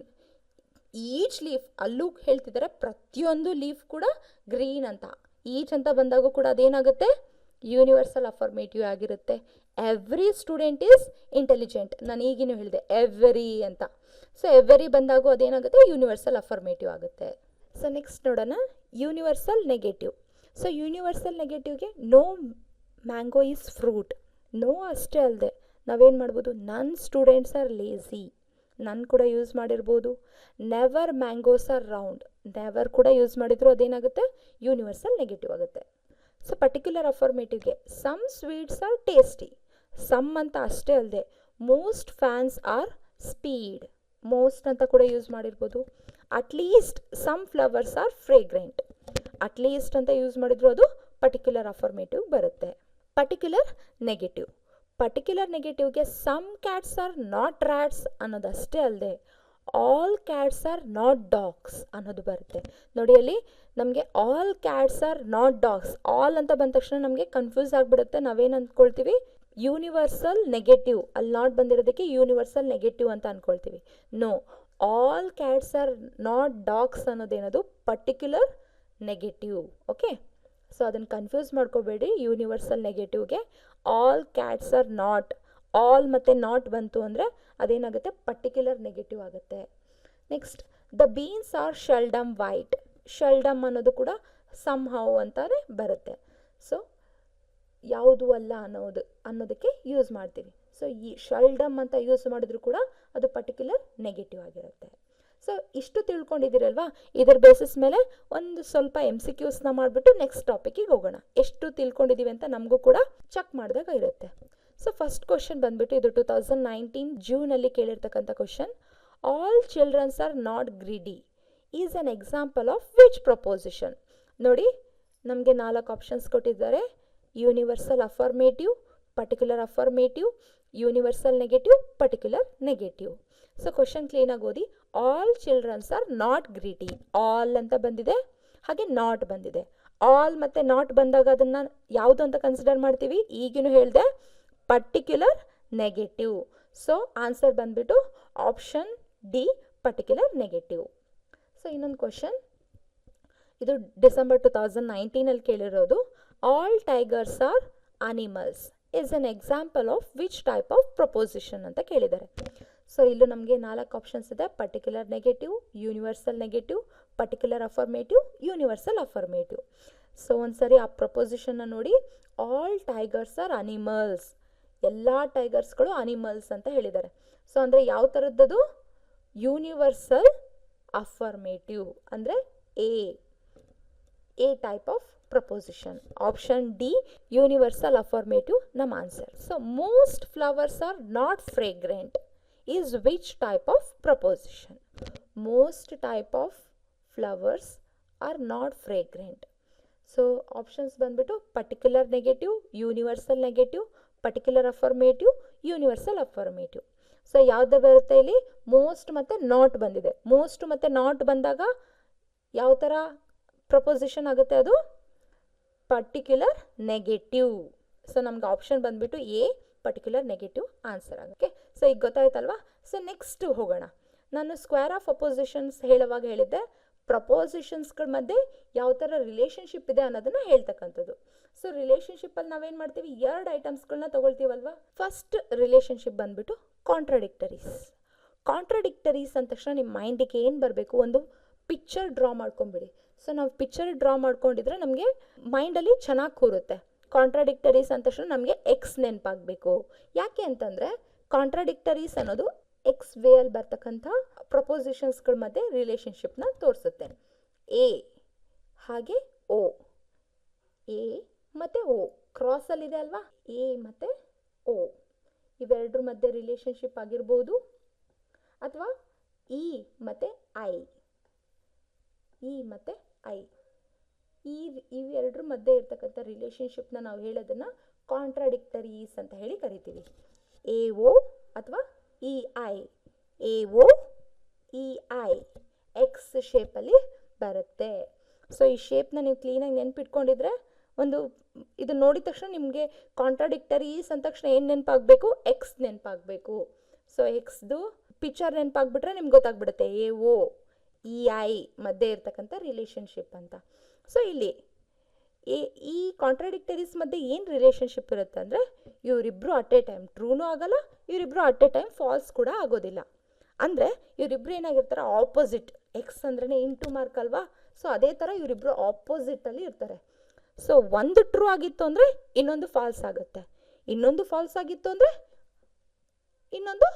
each leaf ಅಲ್ಲೂ ಹೇಳ್ತಿದ್ದಾರೆ ಪ್ರತಿಯೊಂದು ಲೀಫ್ ಕೂಡ ಗ್ರೀನ್ ಅಂತ. ಈಚ್ ಅಂತ ಬಂದಾಗ ಕೂಡ ಅದೇನಾಗುತ್ತೆ, ಯೂನಿವರ್ಸಲ್ ಅಫರ್ಮೇಟಿವ್ ಆಗಿರುತ್ತೆ. ಎವ್ರಿ ಸ್ಟೂಡೆಂಟ್ ಈಸ್ ಇಂಟೆಲಿಜೆಂಟ್, ನಾನು ಈಗಿನೂ ಹೇಳಿದೆ ಎವ್ರಿ ಅಂತ. ಸೊ ಎವ್ರಿ ಬಂದಾಗೂ ಅದೇನಾಗುತ್ತೆ, ಯೂನಿವರ್ಸಲ್ ಅಫರ್ಮೇಟಿವ್ ಆಗುತ್ತೆ. ಸೊ ನೆಕ್ಸ್ಟ್ ನೋಡೋಣ, ಯೂನಿವರ್ಸಲ್ ನೆಗೆಟಿವ್. ಸೊ ಯೂನಿವರ್ಸಲ್ ನೆಗೆಟಿವ್ಗೆ no mango is fruit. No ಅಷ್ಟೇ ಅಲ್ಲದೆ ನಾವೇನು ಮಾಡ್ಬೋದು, ನನ್ ಸ್ಟೂಡೆಂಟ್ಸ್ ಆರ್ ಲೇಝಿ. ನನ್ ಕೂಡ ಯೂಸ್ ಮಾಡಿರ್ಬೋದು. Never mangoes are round, never ಕೂಡ ಯೂಸ್ ಮಾಡಿದ್ರು ಅದೇನಾಗುತ್ತೆ, ಯೂನಿವರ್ಸಲ್ ನೆಗೆಟಿವ್ ಆಗುತ್ತೆ. ಸೊ ಪರ್ಟಿಕ್ಯುಲರ್ ಅಫರ್ಮೇಟಿವ್ಗೆ some sweets are tasty, some ಅಂತ ಅಷ್ಟೇ ಅಲ್ಲದೆ most fans are speed, most ಅಂತ ಕೂಡ ಯೂಸ್ ಮಾಡಿರ್ಬೋದು. At least some flowers are fragrant, at least ಅಂತ ಯೂಸ್ ಮಾಡಿದ್ರು ಅದು ಪರ್ಟಿಕ್ಯುಲರ್ ಅಫರ್ಮೇಟಿವ್ ಬರುತ್ತೆ. ಪರ್ಟಿಕ್ಯುಲರ್ ನೆಗೆಟಿವ್, ಪರ್ಟಿಕ್ಯುಲರ್ ನೆಗೆಟಿವ್ಗೆ some cats are not rats ಅನ್ನೋದಷ್ಟೇ ಅಲ್ಲದೆ all cats are not dogs ಅನ್ನೋದು ಬರುತ್ತೆ. ನೋಡಿ ಅಲ್ಲಿ ನಮಗೆ all cats are not dogs, all ಅಂತ ಬಂದ ತಕ್ಷಣ ನಮಗೆ ಕನ್ಫ್ಯೂಸ್ ಆಗಿಬಿಡುತ್ತೆ. ನಾವೇನು ಅಂದ್ಕೊಳ್ತೀವಿ, ಯೂನಿವರ್ಸಲ್ ನೆಗೆಟಿವ್, ಅಲ್ಲಿ ನಾಟ್ ಬಂದಿರೋದಕ್ಕೆ ಯೂನಿವರ್ಸಲ್ ನೆಗೆಟಿವ್ ಅಂತ ಅಂದ್ಕೊಳ್ತೀವಿ. No, all cats are not dogs ಅನ್ನೋದೇನದು ಪರ್ಟಿಕ್ಯುಲರ್ ನೆಗೆಟಿವ್. ಓಕೆ, ಸೊ ಅದನ್ನು ಕನ್ಫ್ಯೂಸ್ ಮಾಡ್ಕೋಬೇಡಿ. ಯೂನಿವರ್ಸಲ್ ನೆಗೆಟಿವ್ಗೆ all cats are not, all ಮತ್ತು ನಾಟ್ ಬಂತು ಅಂದರೆ ಅದೇನಾಗುತ್ತೆ, ಪರ್ಟಿಕ್ಯುಲರ್ ನೆಗೆಟಿವ್ ಆಗುತ್ತೆ. Next, the beans are seldom white, seldom ಅನ್ನೋದು ಕೂಡ ಸಮ್ ಹೌ ಅಂತಾನೆ ಬರುತ್ತೆ. ಸೊ ಯಾವುದು ಅಲ್ಲ ಅನ್ನೋದಕ್ಕೆ ಯೂಸ್ ಮಾಡ್ತೀವಿ. ಸೊ ಈ ಶೆಲ್ಡಮ್ ಅಂತ ಯೂಸ್ ಮಾಡಿದ್ರು ಕೂಡ ಅದು ಪರ್ಟಿಕ್ಯುಲರ್ ನೆಗೆಟಿವ್ ಆಗಿರುತ್ತೆ. ಸೊ ಇಷ್ಟು ತಿಳ್ಕೊಂಡಿದ್ದೀರಲ್ವಾ, ಇದರ ಬೇಸಿಸ್ ಮೇಲೆ ಒಂದು ಸ್ವಲ್ಪ MCQsನ ಮಾಡಿಬಿಟ್ಟು ನೆಕ್ಸ್ಟ್ ಟಾಪಿಕ್ಕಿಗೆ ಹೋಗೋಣ. ಎಷ್ಟು ತಿಳ್ಕೊಂಡಿದ್ದೀವಿ ಅಂತ ನಮಗೂ ಕೂಡ ಚೆಕ್ ಮಾಡಿದಾಗ ಇರುತ್ತೆ. ಸೊ ಫಸ್ಟ್ ಕ್ವಶನ್ ಬಂದ್ಬಿಟ್ಟು ಇದು 2019 ಜೂನಲ್ಲಿ ಕೇಳಿರ್ತಕ್ಕಂಥ question. All childrens are not greedy is an example of which proposition. ನೋಡಿ ನಮಗೆ 4 ಆಪ್ಷನ್ಸ್ ಕೊಟ್ಟಿದ್ದಾರೆ. Universal affirmative, particular affirmative, universal negative, particular negative. So question ಕ್ಲೀನಾಗಿ ಓದಿ. All childrens are not greedy, all ಅಂತ ಬಂದಿದೆ, ಹಾಗೆ ನಾಟ್ ಬಂದಿದೆ. ಆಲ್ ಮತ್ತು ನಾಟ್ ಬಂದಾಗ ಅದನ್ನು ಯಾವುದು ಅಂತ ಕನ್ಸಿಡರ್ ಮಾಡ್ತೀವಿ, ಈಗಿನೂ ಹೇಳಿದೆ ಪರ್ಟಿಕ್ಯುಲರ್ ನೆಗೆಟಿವ್. ಸೊ ಆನ್ಸರ್ ಬಂದ್ಬಿಟ್ಟು option D, particular negative. So ಇನ್ನೊಂದು ಕ್ವಶನ್, ಇದು ಡಿಸೆಂಬರ್ 2019 ಕೇಳಿರೋದು. All tigers are animals is an example of which type of proposition ಅಂತ ಕೇಳಿದ್ದಾರೆ. ಸೊ ಇಲ್ಲೂ ನಮಗೆ 4 ಆಪ್ಷನ್ಸ್ ಇದೆ. Particular negative, universal negative, particular affirmative, universal affirmative. So ಒಂದ್ಸರಿ ಆ ಪ್ರಪೋಸಿಷನ್ನ ನೋಡಿ. ಆಲ್ ಟೈಗರ್ಸ್ ಆರ್ ಅನಿಮಲ್ಸ್, ಎಲ್ಲ ಟೈಗರ್ಸ್ಗಳು ಅನಿಮಲ್ಸ್ ಅಂತ ಹೇಳಿದ್ದಾರೆ. ಸೊ ಅಂದರೆ ಯಾವ ಥರದ್ದದು, ಯೂನಿವರ್ಸಲ್ ಅಫರ್ಮೇಟಿವ್ ಅಂದರೆ A type of proposition. Option D, universal affirmative ನಮ್ಮ answer. So most flowers are not fragrant is which type of proposition? Most type of flowers are not fragrant. So options ಬಂದ್ಬಿಟ್ಟು particular negative, universal negative, particular affirmative, universal affirmative. So ಯಾವ್ದು ಬರುತ್ತೆ ಇಲ್ಲಿ, most ಮತ್ತು not ಬಂದಿದೆ. Most ಮತ್ತು not ಬಂದಾಗ ಯಾವ ಥರ ಪ್ರಪೋಸಿಷನ್ ಆಗುತ್ತೆ, ಅದು ಪರ್ಟಿಕ್ಯುಲರ್ ನೆಗೆಟಿವ್. ಸೊ ನಮ್ಗೆ ಆಪ್ಷನ್ ಬಂದ್ಬಿಟ್ಟು ಎ, ಪರ್ಟಿಕ್ಯುಲರ್ ನೆಗೆಟಿವ್ ಆನ್ಸರ್ ಆಗುತ್ತೆ. ಸೊ ಈಗ ಗೊತ್ತಾಯ್ತಲ್ವಾ. ಸೊ ನೆಕ್ಸ್ಟ್ ಹೋಗೋಣ. ನಾನು ಸ್ಕ್ವೇರ್ ಆಫ್ ಅಪೋಸಿಷನ್ಸ್ ಹೇಳುವಾಗ ಹೇಳಿದ್ದೆ ಪ್ರಪೋಸಿಷನ್ಸ್ಗಳ ಮಧ್ಯೆ ಯಾವ ಥರ ರಿಲೇಷನ್ಶಿಪ್ ಇದೆ ಅನ್ನೋದನ್ನು ಹೇಳ್ತಕ್ಕಂಥದ್ದು. ಸೊ ರಿಲೇಷನ್ಶಿಪ್ಪಲ್ಲಿ ನಾವೇನು ಮಾಡ್ತೀವಿ, 2 ಐಟಮ್ಸ್ಗಳನ್ನ ತೊಗೊಳ್ತೀವಲ್ವಾ. ಫಸ್ಟ್ ರಿಲೇಷನ್ಶಿಪ್ ಬಂದ್ಬಿಟ್ಟು ಕಾಂಟ್ರಾಡಿಕ್ಟರೀಸ್. ಕಾಂಟ್ರಾಡಿಕ್ಟರೀಸ್ ಅಂದ ತಕ್ಷಣ ನಿಮ್ಮ ಮೈಂಡಿಗೆ ಏನು ಬರಬೇಕು, ಒಂದು ಪಿಕ್ಚರ್ ಡ್ರಾ ಮಾಡ್ಕೊಂಬಿಡಿ. ಸೊ ನಾವು ಪಿಕ್ಚರ್ ಡ್ರಾ ಮಾಡ್ಕೊಂಡಿದ್ರೆ ನಮಗೆ ಮೈಂಡಲ್ಲಿ ಚೆನ್ನಾಗಿ ಕೂರುತ್ತೆ. ಕಾಂಟ್ರಾಡಿಕ್ಟರೀಸ್ ಅಂದ ತಕ್ಷಣ ನಮಗೆ ಎಕ್ಸ್ ನೆನಪಾಗಬೇಕು. ಯಾಕೆ ಅಂತಂದರೆ ಕಾಂಟ್ರಾಡಿಕ್ಟರೀಸ್ ಅನ್ನೋದು ಎಕ್ಸ್ ವೇಯಲ್ಲಿ ಬರ್ತಕ್ಕಂಥ ಪ್ರಪೋಸಿಷನ್ಸ್ಗಳ ಮಧ್ಯೆ ರಿಲೇಷನ್ಶಿಪ್ನ ತೋರಿಸುತ್ತೆ. ಎ ಹಾಗೆ ಓ, ಎ ಮತ್ತು ಓ ಕ್ರಾಸಲ್ಲಿದೆ ಅಲ್ವಾ, ಎ ಮತ್ತು ಓ ಇವೆರಡರ ಮಧ್ಯೆ ರಿಲೇಷನ್ಶಿಪ್ ಆಗಿರ್ಬೋದು, ಅಥವಾ ಇ ಮತ್ತು ಐ, ಇ ಮತ್ತು ಐ ಇವೆರಡರ ಮಧ್ಯೆ ಇರ್ತಕ್ಕಂಥ ರಿಲೇಷನ್ಶಿಪ್ನ ನಾವು ಹೇಳೋದನ್ನು ಕಾಂಟ್ರಾಡಿಕ್ಟರೀಸ್ ಅಂತ ಹೇಳಿ ಕರಿತೀವಿ. ಎ ಓ ಅಥವಾ E I, A O E I X ಶೇಪಲ್ಲಿ ಬರುತ್ತೆ. ಸೊ ಈ ಶೇಪ್ನ ನೀವು ಕ್ಲೀನಾಗಿ ನೆನ್ಪಿಟ್ಕೊಂಡಿದ್ರೆ ಒಂದು ಇದು ನೋಡಿದ ತಕ್ಷಣ ನಿಮಗೆ ಕಾಂಟ್ರಾಡಿಕ್ಟರೀಸ್ ಅಂದ ತಕ್ಷಣ ಏನು ನೆನಪಾಗಬೇಕು, ಎಕ್ಸ್ ನೆನಪಾಗಬೇಕು. ಸೊ ಎಕ್ಸ್ದು ಪಿಕ್ಚರ್ ನೆನಪಾಗ್ಬಿಟ್ರೆ ನಿಮ್ಗೆ ಗೊತ್ತಾಗ್ಬಿಡುತ್ತೆ ಎ ಓ ಇ ಐ ಮಧ್ಯೆ ಇರ್ತಕ್ಕಂಥ ರಿಲೇಷನ್ಶಿಪ್ ಅಂತ. ಸೊ ಇಲ್ಲಿ ಈ ಕಾಂಟ್ರಾಡಿಕ್ಟರೀಸ್ ಮಧ್ಯೆ ಏನು ರಿಲೇಷನ್ಶಿಪ್ ಇರುತ್ತೆ ಅಂದರೆ ಇವರಿಬ್ಬರು ಅಟ್ ಎ ಟೈಮ್ ಟ್ರೂನೂ ಆಗಲ್ಲ, ಇವರಿಬ್ಬರು ಅಟ್ ಎ ಟೈಮ್ ಫಾಲ್ಸ್ ಕೂಡ ಆಗೋದಿಲ್ಲ. ಅಂದರೆ ಇವರಿಬ್ಬರು ಏನಾಗಿರ್ತಾರೆ, ಆಪೋಸಿಟ್. ಎಕ್ಸ್ ಅಂದ್ರೇ ಇಂಟು ಮಾರ್ಕ್ ಅಲ್ವಾ. ಸೊ ಅದೇ ಥರ ಇವರಿಬ್ಬರು ಆಪೋಸಿಟಲ್ಲಿ ಇರ್ತಾರೆ. ಸೊ ಒಂದು ಟ್ರೂ ಆಗಿತ್ತು ಅಂದರೆ ಇನ್ನೊಂದು ಫಾಲ್ಸ್ ಆಗುತ್ತೆ, ಇನ್ನೊಂದು ಫಾಲ್ಸ್ ಆಗಿತ್ತು ಅಂದರೆ ಇನ್ನೊಂದು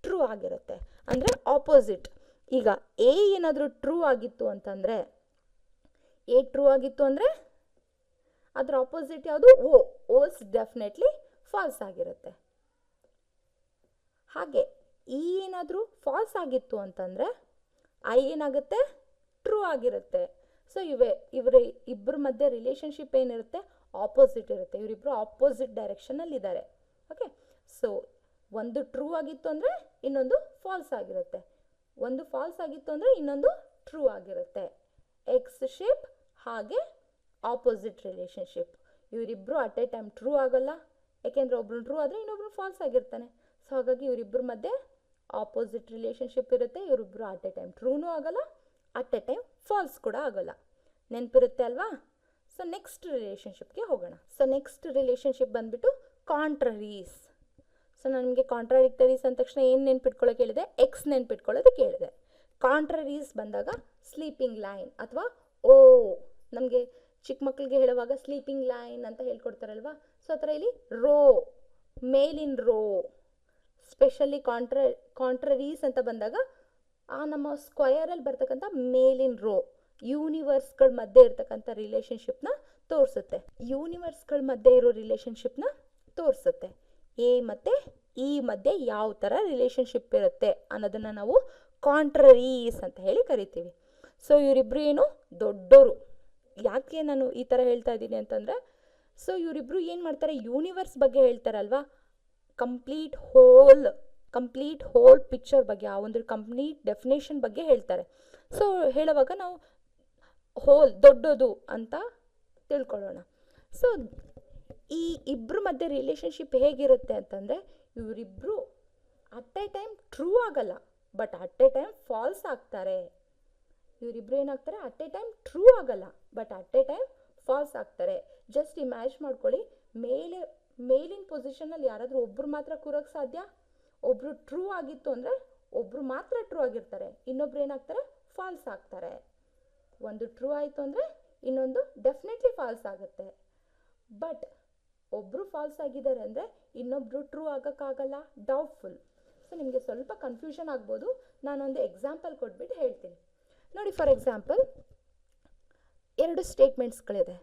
ಟ್ರೂ ಆಗಿರುತ್ತೆ. ಅಂದರೆ ಆಪೋಸಿಟ್. ಈಗ ಎ ಏನಾದರೂ ಟ್ರೂ ಆಗಿತ್ತು ಅಂತಂದರೆ, ಎ ಟ್ರೂ ಆಗಿತ್ತು ಅಂದರೆ ಅದರ ಆಪೋಸಿಟ್ ಯಾವುದು? ಓಸ್ ಡೆಫಿನೆಟ್ಲಿ ಫಾಲ್ಸ್ ಆಗಿರುತ್ತೆ. ಹಾಗೆ ಇ ಏನಾದರೂ ಫಾಲ್ಸ್ ಆಗಿತ್ತು ಅಂತಂದರೆ ಐ ಏನಾಗುತ್ತೆ? ಟ್ರೂ ಆಗಿರುತ್ತೆ. ಸೊ ಇಬ್ಬರ ಮಧ್ಯೆ ರಿಲೇಷನ್ಶಿಪ್ ಏನಿರುತ್ತೆ? ಆಪೋಸಿಟ್ ಇರುತ್ತೆ. ಇವರಿಬ್ಬರು ಆಪೋಸಿಟ್ ಡೈರೆಕ್ಷನಲ್ಲಿ ಇದ್ದಾರೆ. ಓಕೆ, ಸೊ ಒಂದು ಟ್ರೂ ಆಗಿತ್ತು ಅಂದರೆ ಇನ್ನೊಂದು ಫಾಲ್ಸ್ ಆಗಿರುತ್ತೆ, ಒಂದು ಫಾಲ್ಸ್ ಆಗಿತ್ತು ಅಂದರೆ ಇನ್ನೊಂದು ಟ್ರೂ ಆಗಿರುತ್ತೆ. ಎಕ್ಸ್ ಶೇಪ್ ಹಾಗೆ ಆಪೋಸಿಟ್ ರಿಲೇಷನ್ಶಿಪ್. ಇವರಿಬ್ಬರು ಅಟ್ ಎ ಟೈಮ್ ಟ್ರೂ ಆಗೋಲ್ಲ, ಯಾಕೆಂದರೆ ಒಬ್ರು ಟ್ರೂ ಆದರೆ ಇನ್ನೊಬ್ರು ಫಾಲ್ಸ್ ಆಗಿರ್ತಾನೆ. ಸೊ ಹಾಗಾಗಿ ಇವರಿಬ್ಬರ ಮಧ್ಯೆ ಆಪೋಸಿಟ್ ರಿಲೇಷನ್ಶಿಪ್ ಇರುತ್ತೆ. ಇವರಿಬ್ಬರು ಅಟ್ ಎ ಟೈಮ್ ಟ್ರೂನೂ ಆಗೋಲ್ಲ, ಅಟ್ ಎ ಟೈಮ್ ಫಾಲ್ಸ್ ಕೂಡ ಆಗೋಲ್ಲ. ನೆನಪಿರುತ್ತೆ ಅಲ್ವಾ? ಸೊ ನೆಕ್ಸ್ಟ್ ರಿಲೇಷನ್ಶಿಪ್ಗೆ ಹೋಗೋಣ. ಸೊ ನೆಕ್ಸ್ಟ್ ರಿಲೇಷನ್ಶಿಪ್ ಬಂದ್ಬಿಟ್ಟು ಕಾಂಟ್ರರೀಸ್. ಸೊ ನಾನು ನಿಮಗೆ ಕಾಂಟ್ರಾಡಿಕ್ಟರೀಸ್ ಅಂದ ತಕ್ಷಣ ಏನು ನೆನ್ಪಿಟ್ಕೊಳ್ಳೋಕೆ ಹೇಳಿದೆ? ಎಕ್ಸ್ ನೆನ್ಪಿಟ್ಕೊಳ್ಳೋದಕ್ಕೆ ಹೇಳಿದೆ. ಕಾಂಟ್ರರೀಸ್ ಬಂದಾಗ ಸ್ಲೀಪಿಂಗ್ ಲೈನ್ ಅಥವಾ ಓ, ನಮಗೆ ಚಿಕ್ಕ ಮಕ್ಕಳಿಗೆ ಹೇಳುವಾಗ ಸ್ಲೀಪಿಂಗ್ ಲೈನ್ ಅಂತ ಹೇಳ್ಕೊಡ್ತಾರಲ್ವಾ? ಸೊ ಆ ಥರ ಇಲ್ಲಿ ರೋ, ಮೇಲಿನ ರೋ. ಸ್ಪೆಷಲಿ ಕಾಂಟ್ರರೀಸ್ ಅಂತ ಬಂದಾಗ ಆ ನಮ್ಮ ಸ್ಕ್ವಯರಲ್ಲಿ ಬರ್ತಕ್ಕಂಥ ಮೇಲಿನ ರೋ ಯೂನಿವರ್ಸ್ಗಳ ಮಧ್ಯೆ ಇರ್ತಕ್ಕಂಥ ರಿಲೇಷನ್ಶಿಪ್ನ ತೋರಿಸುತ್ತೆ. ಯೂನಿವರ್ಸ್ಗಳ ಮಧ್ಯೆ ಇರೋ ರಿಲೇಷನ್ಶಿಪ್ನ ತೋರಿಸುತ್ತೆ. ಎ ಮತ್ತು ಇ ಮಧ್ಯೆ ಯಾವ ಥರ ರಿಲೇಷನ್ಶಿಪ್ ಇರುತ್ತೆ ಅನ್ನೋದನ್ನು ನಾವು ಕಾಂಟ್ರರೀಸ್ ಅಂತ ಹೇಳಿ ಕರಿತೀವಿ. ಸೊ ಇವರಿಬ್ಬರು ಏನು ದೊಡ್ಡವರು. ಯಾಕೆ ನಾನು ಈ ಥರ ಹೇಳ್ತಾ ಇದ್ದೀನಿ ಅಂತಂದರೆ, ಸೊ ಇವರಿಬ್ಬರು ಏನು ಮಾಡ್ತಾರೆ? ಯೂನಿವರ್ಸ್ ಬಗ್ಗೆ ಹೇಳ್ತಾರಲ್ವಾ, ಕಂಪ್ಲೀಟ್ ಹೋಲ್ ಪಿಕ್ಚರ್ ಬಗ್ಗೆ, ಆ ಒಂದು ಕಂಪ್ಲೀಟ್ ಡೆಫಿನೇಷನ್ ಬಗ್ಗೆ ಹೇಳ್ತಾರೆ. ಸೊ ಹೇಳುವಾಗ ನಾವು ಹೋಲ್ ದೊಡ್ಡದು ಅಂತ ತಿಳ್ಕೊಳ್ಳೋಣ. ಸೊ ಈ ಇಬ್ಬರ ಮಧ್ಯೆ ರಿಲೇಷನ್ಶಿಪ್ ಹೇಗಿರುತ್ತೆ ಅಂತಂದರೆ, ಇವರಿಬ್ಬರು ಅಟ್ ಎ ಟೈಮ್ ಟ್ರೂ ಆಗಲ್ಲ, but at a time false ಆಗ್ತಾರೆ. ಇವರಿಬ್ಬರು ಏನಾಗ್ತಾರೆ? ಅಟ್ ಎ ಟೈಮ್ ಟ್ರೂ ಆಗಲ್ಲ, but at a time false ಆಗ್ತಾರೆ. ಜಸ್ಟ್ ಇಮ್ಯಾಜಿನ್ ಮಾಡ್ಕೊಳ್ಳಿ, ಮೇಲಿನ ಪೊಸಿಷನಲ್ಲಿ ಯಾರಾದರೂ ಒಬ್ಬರು ಮಾತ್ರ ಕೂರೋಕ್ಕೆ ಸಾಧ್ಯ? ಒಬ್ಬರು ಟ್ರೂ ಆಗಿತ್ತು ಅಂದರೆ ಒಬ್ಬರು ಮಾತ್ರ ಟ್ರೂ ಆಗಿರ್ತಾರೆ, ಇನ್ನೊಬ್ರು ಏನಾಗ್ತಾರೆ? ಫಾಲ್ಸ್ ಆಗ್ತಾರೆ. ಒಂದು ಟ್ರೂ ಆಯಿತು ಅಂದರೆ ಇನ್ನೊಂದು ಡೆಫಿನೆಟ್ಲಿ ಫಾಲ್ಸ್ ಆಗುತ್ತೆ. ಬಟ್ ಒಬ್ಬರು ಫಾಲ್ಸ್ ಆಗಿದ್ದಾರೆ ಅಂದರೆ ಇನ್ನೊಬ್ಬರು ಟ್ರೂ ಆಗೋಕ್ಕಾಗಲ್ಲ, ಡೌಟ್ಫುಲ್. ಸೊ ನಿಮಗೆ ಸ್ವಲ್ಪ ಕನ್ಫ್ಯೂಷನ್ ಆಗ್ಬೋದು. ನಾನೊಂದು ಎಕ್ಸಾಂಪಲ್ ಕೊಟ್ಬಿಟ್ಟು ಹೇಳ್ತೀನಿ ನೋಡಿ. For example, 2 ಸ್ಟೇಟ್ಮೆಂಟ್ಸ್ಗಳಿದೆ.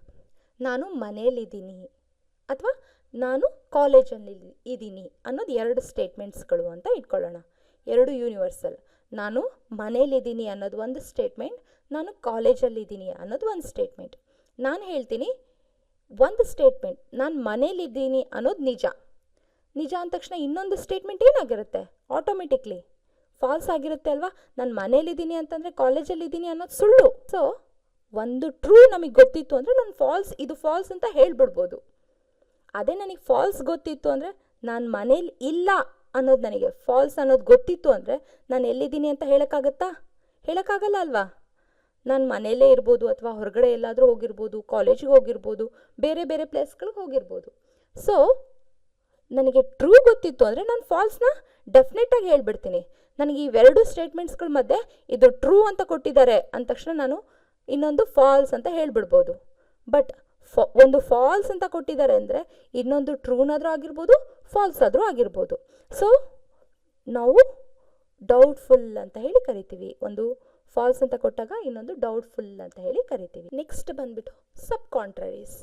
ನಾನು ಮನೇಲಿದ್ದೀನಿ ಅಥವಾ ನಾನು ಕಾಲೇಜಲ್ಲಿ ಇದ್ದೀನಿ ಅನ್ನೋದು 2 ಸ್ಟೇಟ್ಮೆಂಟ್ಸ್ಗಳು ಅಂತ ಇಟ್ಕೊಳ್ಳೋಣ. 2 ಯೂನಿವರ್ಸಲ್. ನಾನು ಮನೇಲಿದ್ದೀನಿ ಅನ್ನೋದು ಒಂದು ಸ್ಟೇಟ್ಮೆಂಟ್, ನಾನು ಕಾಲೇಜಲ್ಲಿದ್ದೀನಿ ಅನ್ನೋದು ಒಂದು ಸ್ಟೇಟ್ಮೆಂಟ್. ನಾನು ಹೇಳ್ತೀನಿ ಒಂದು ಸ್ಟೇಟ್ಮೆಂಟ್, ನಾನು ಮನೇಲಿದ್ದೀನಿ ಅನ್ನೋದು ನಿಜ ಅಂದ ತಕ್ಷಣ ಇನ್ನೊಂದು ಸ್ಟೇಟ್ಮೆಂಟ್ ಏನಾಗಿರುತ್ತೆ? ಆಟೋಮೆಟಿಕ್ಲಿ ಫಾಲ್ಸ್ ಆಗಿರುತ್ತೆ ಅಲ್ವಾ? ನಾನು ಮನೇಲಿದ್ದೀನಿ ಅಂತಂದರೆ ಕಾಲೇಜಲ್ಲಿದ್ದೀನಿ ಅನ್ನೋದು ಸುಳ್ಳು. ಸೊ ಒಂದು ಟ್ರೂ ನಮಗೆ ಗೊತ್ತಿತ್ತು ಅಂದರೆ ನಾನು ಇದು ಫಾಲ್ಸ್ ಅಂತ ಹೇಳ್ಬಿಡ್ಬೋದು. ಅದೇ ನನಗೆ ಫಾಲ್ಸ್ ಗೊತ್ತಿತ್ತು ಅಂದರೆ, ನಾನು ಮನೇಲಿ ಇಲ್ಲ ಅನ್ನೋದು ನನಗೆ ಫಾಲ್ಸ್ ಅನ್ನೋದು ಗೊತ್ತಿತ್ತು ಅಂದರೆ ನಾನು ಎಲ್ಲಿದ್ದೀನಿ ಅಂತ ಹೇಳೋಕ್ಕಾಗಲ್ಲ ಅಲ್ವಾ? ನಾನು ಮನೇಲೇ ಇರ್ಬೋದು ಅಥವಾ ಹೊರಗಡೆ ಎಲ್ಲಾದರೂ ಹೋಗಿರ್ಬೋದು, ಕಾಲೇಜಿಗೆ ಹೋಗಿರ್ಬೋದು, ಬೇರೆ ಬೇರೆ ಪ್ಲೇಸ್ಗಳಿಗೆ ಹೋಗಿರ್ಬೋದು. ಸೊ ನನಗೆ ಟ್ರೂ ಗೊತ್ತಿತ್ತು ಅಂದರೆ ನಾನು ಫಾಲ್ಸ್ನ ಡೆಫಿನೆಟಾಗಿ ಹೇಳ್ಬಿಡ್ತೀನಿ. ನನಗೆ ಈ 2 ಸ್ಟೇಟ್ಮೆಂಟ್ಸ್ಗಳ ಮಧ್ಯೆ ಇದು ಟ್ರೂ ಅಂತ ಕೊಟ್ಟಿದ್ದಾರೆ ಅಂದ ತಕ್ಷಣ ನಾನು ಇನ್ನೊಂದು ಫಾಲ್ಸ್ ಅಂತ ಹೇಳ್ಬಿಡ್ಬೋದು. ಬಟ್ ಒಂದು ಫಾಲ್ಸ್ ಅಂತ ಕೊಟ್ಟಿದ್ದಾರೆ ಅಂದರೆ ಇನ್ನೊಂದು ಟ್ರೂನಾದರೂ ಆಗಿರ್ಬೋದು, ಫಾಲ್ಸ್ ಆದರೂ ಆಗಿರ್ಬೋದು. ಸೊ ನಾವು ಡೌಟ್ಫುಲ್ ಅಂತ ಹೇಳಿ ಕರಿತೀವಿ. ಒಂದು ಫಾಲ್ಸ್ ಅಂತ ಕೊಟ್ಟಾಗ ಇನ್ನೊಂದು ಡೌಟ್ಫುಲ್ ಅಂತ ಹೇಳಿ ಕರಿತೀವಿ. ನೆಕ್ಸ್ಟ್ ಬಂದ್ಬಿಟ್ಟು ಸಬ್ ಕಾಂಟ್ರರೀಸ್.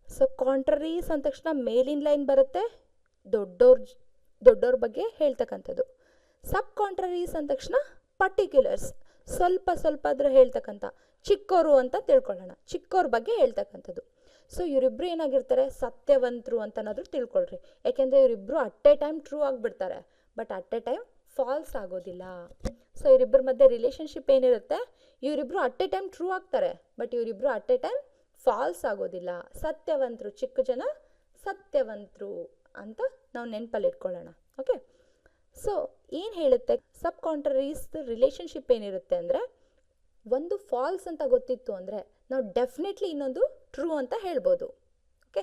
ಸೊ ಕಾಂಟ್ರರೀಸ್ ಅಂದ ತಕ್ಷಣ ಮೇಲಿನ ಲೈನ್ ಬರುತ್ತೆ, ದೊಡ್ಡವ್ರ ಬಗ್ಗೆ ಹೇಳ್ತಕ್ಕಂಥದ್ದು. ಸಬ್ ಕಾಂಟ್ರರೀಸ್ ಅಂದ ತಕ್ಷಣ ಪರ್ಟಿಕ್ಯುಲರ್ಸ್, ಸ್ವಲ್ಪ ಆದರೂ ಹೇಳ್ತಕ್ಕಂಥ, ಚಿಕ್ಕವರು ಅಂತ ತಿಳ್ಕೊಳ್ಳೋಣ, ಚಿಕ್ಕವ್ರ ಬಗ್ಗೆ ಹೇಳ್ತಕ್ಕಂಥದ್ದು. ಸೊ ಇವರಿಬ್ಬರು ಏನಾಗಿರ್ತಾರೆ? ಸತ್ಯವಂತರು ಅಂತನಾದರೂ ತಿಳ್ಕೊಳ್ರಿ. ಯಾಕೆಂದರೆ ಇವರಿಬ್ಬರು ಅಟ್ ಎ ಟೈಮ್ ಟ್ರೂ ಆಗಿಬಿಡ್ತಾರೆ, but at a time false ಆಗೋದಿಲ್ಲ. ಸೊ ಇವರಿಬ್ಬರ ಮಧ್ಯೆ ರಿಲೇಷನ್ಶಿಪ್ ಏನಿರುತ್ತೆ? ಇವರಿಬ್ಬರು ಅಟ್ ಎ ಟೈಮ್ ಟ್ರೂ ಆಗ್ತಾರೆ, ಬಟ್ ಇವರಿಬ್ಬರು ಅಟ್ ಎ ಟೈಮ್ ಫಾಲ್ಸ್ ಆಗೋದಿಲ್ಲ. ಸತ್ಯವಂತರು, ಚಿಕ್ಕ ಜನ ಸತ್ಯವಂತರು ಅಂತ ನಾವು ನೆನಪಲ್ಲಿ ಇಟ್ಕೊಳ್ಳೋಣ. ಓಕೆ, ಸೊ ಏನು ಹೇಳುತ್ತೆ ಸಬ್ ಕಾಂಟ್ರರೀಸ್ ರಿಲೇಷನ್ಶಿಪ್ ಏನಿರುತ್ತೆ ಅಂದರೆ, ಒಂದು ಫಾಲ್ಸ್ ಅಂತ ಗೊತ್ತಿತ್ತು ಅಂದರೆ ನಾವು ಡೆಫಿನೆಟ್ಲಿ ಇನ್ನೊಂದು ಟ್ರೂ ಅಂತ ಹೇಳ್ಬೋದು. ಓಕೆ,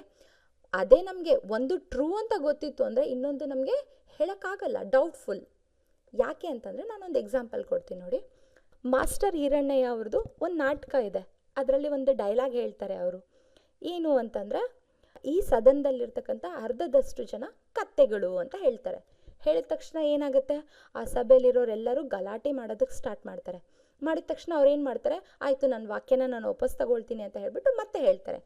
ಅದೇ ನಮಗೆ ಒಂದು ಟ್ರೂ ಅಂತ ಗೊತ್ತಿತ್ತು ಅಂದರೆ ಇನ್ನೊಂದು ನಮಗೆ ಹೇಳೋಕ್ಕಾಗಲ್ಲ, ಡೌಟ್ಫುಲ್. ಯಾಕೆ ಅಂತಂದರೆ ನಾನೊಂದು ಎಕ್ಸಾಂಪಲ್ ಕೊಡ್ತೀನಿ ನೋಡಿ. ಮಾಸ್ಟರ್ ಹಿರಣ್ಣಯ್ಯ ಅವ್ರದ್ದು ಒಂದು ನಾಟಕ ಇದೆ. ಅದರಲ್ಲಿ ಒಂದು ಡೈಲಾಗ್ ಹೇಳ್ತಾರೆ ಅವರು. ಏನು ಅಂತಂದರೆ, ಈ ಸದನದಲ್ಲಿರ್ತಕ್ಕಂಥ ಅರ್ಧದಷ್ಟು ಜನ ಕತ್ತೆಗಳು ಅಂತ ಹೇಳ್ತಾರೆ. ಹೇಳಿದ ತಕ್ಷಣ ಏನಾಗುತ್ತೆ, ಆ ಸಭೆಯಲ್ಲಿರೋರೆಲ್ಲರೂ ಗಲಾಟೆ ಮಾಡೋದಕ್ಕೆ ಸ್ಟಾರ್ಟ್ ಮಾಡ್ತಾರೆ. ಮಾಡಿದ ತಕ್ಷಣ ಅವ್ರು ಏನು ಮಾಡ್ತಾರೆ, ಆಯಿತು ನನ್ನ ವಾಕ್ಯನ ನಾನು ವಾಪಸ್ ತಗೊಳ್ತೀನಿ ಅಂತ ಹೇಳ್ಬಿಟ್ಟು ಮತ್ತೆ ಹೇಳ್ತಾರೆ.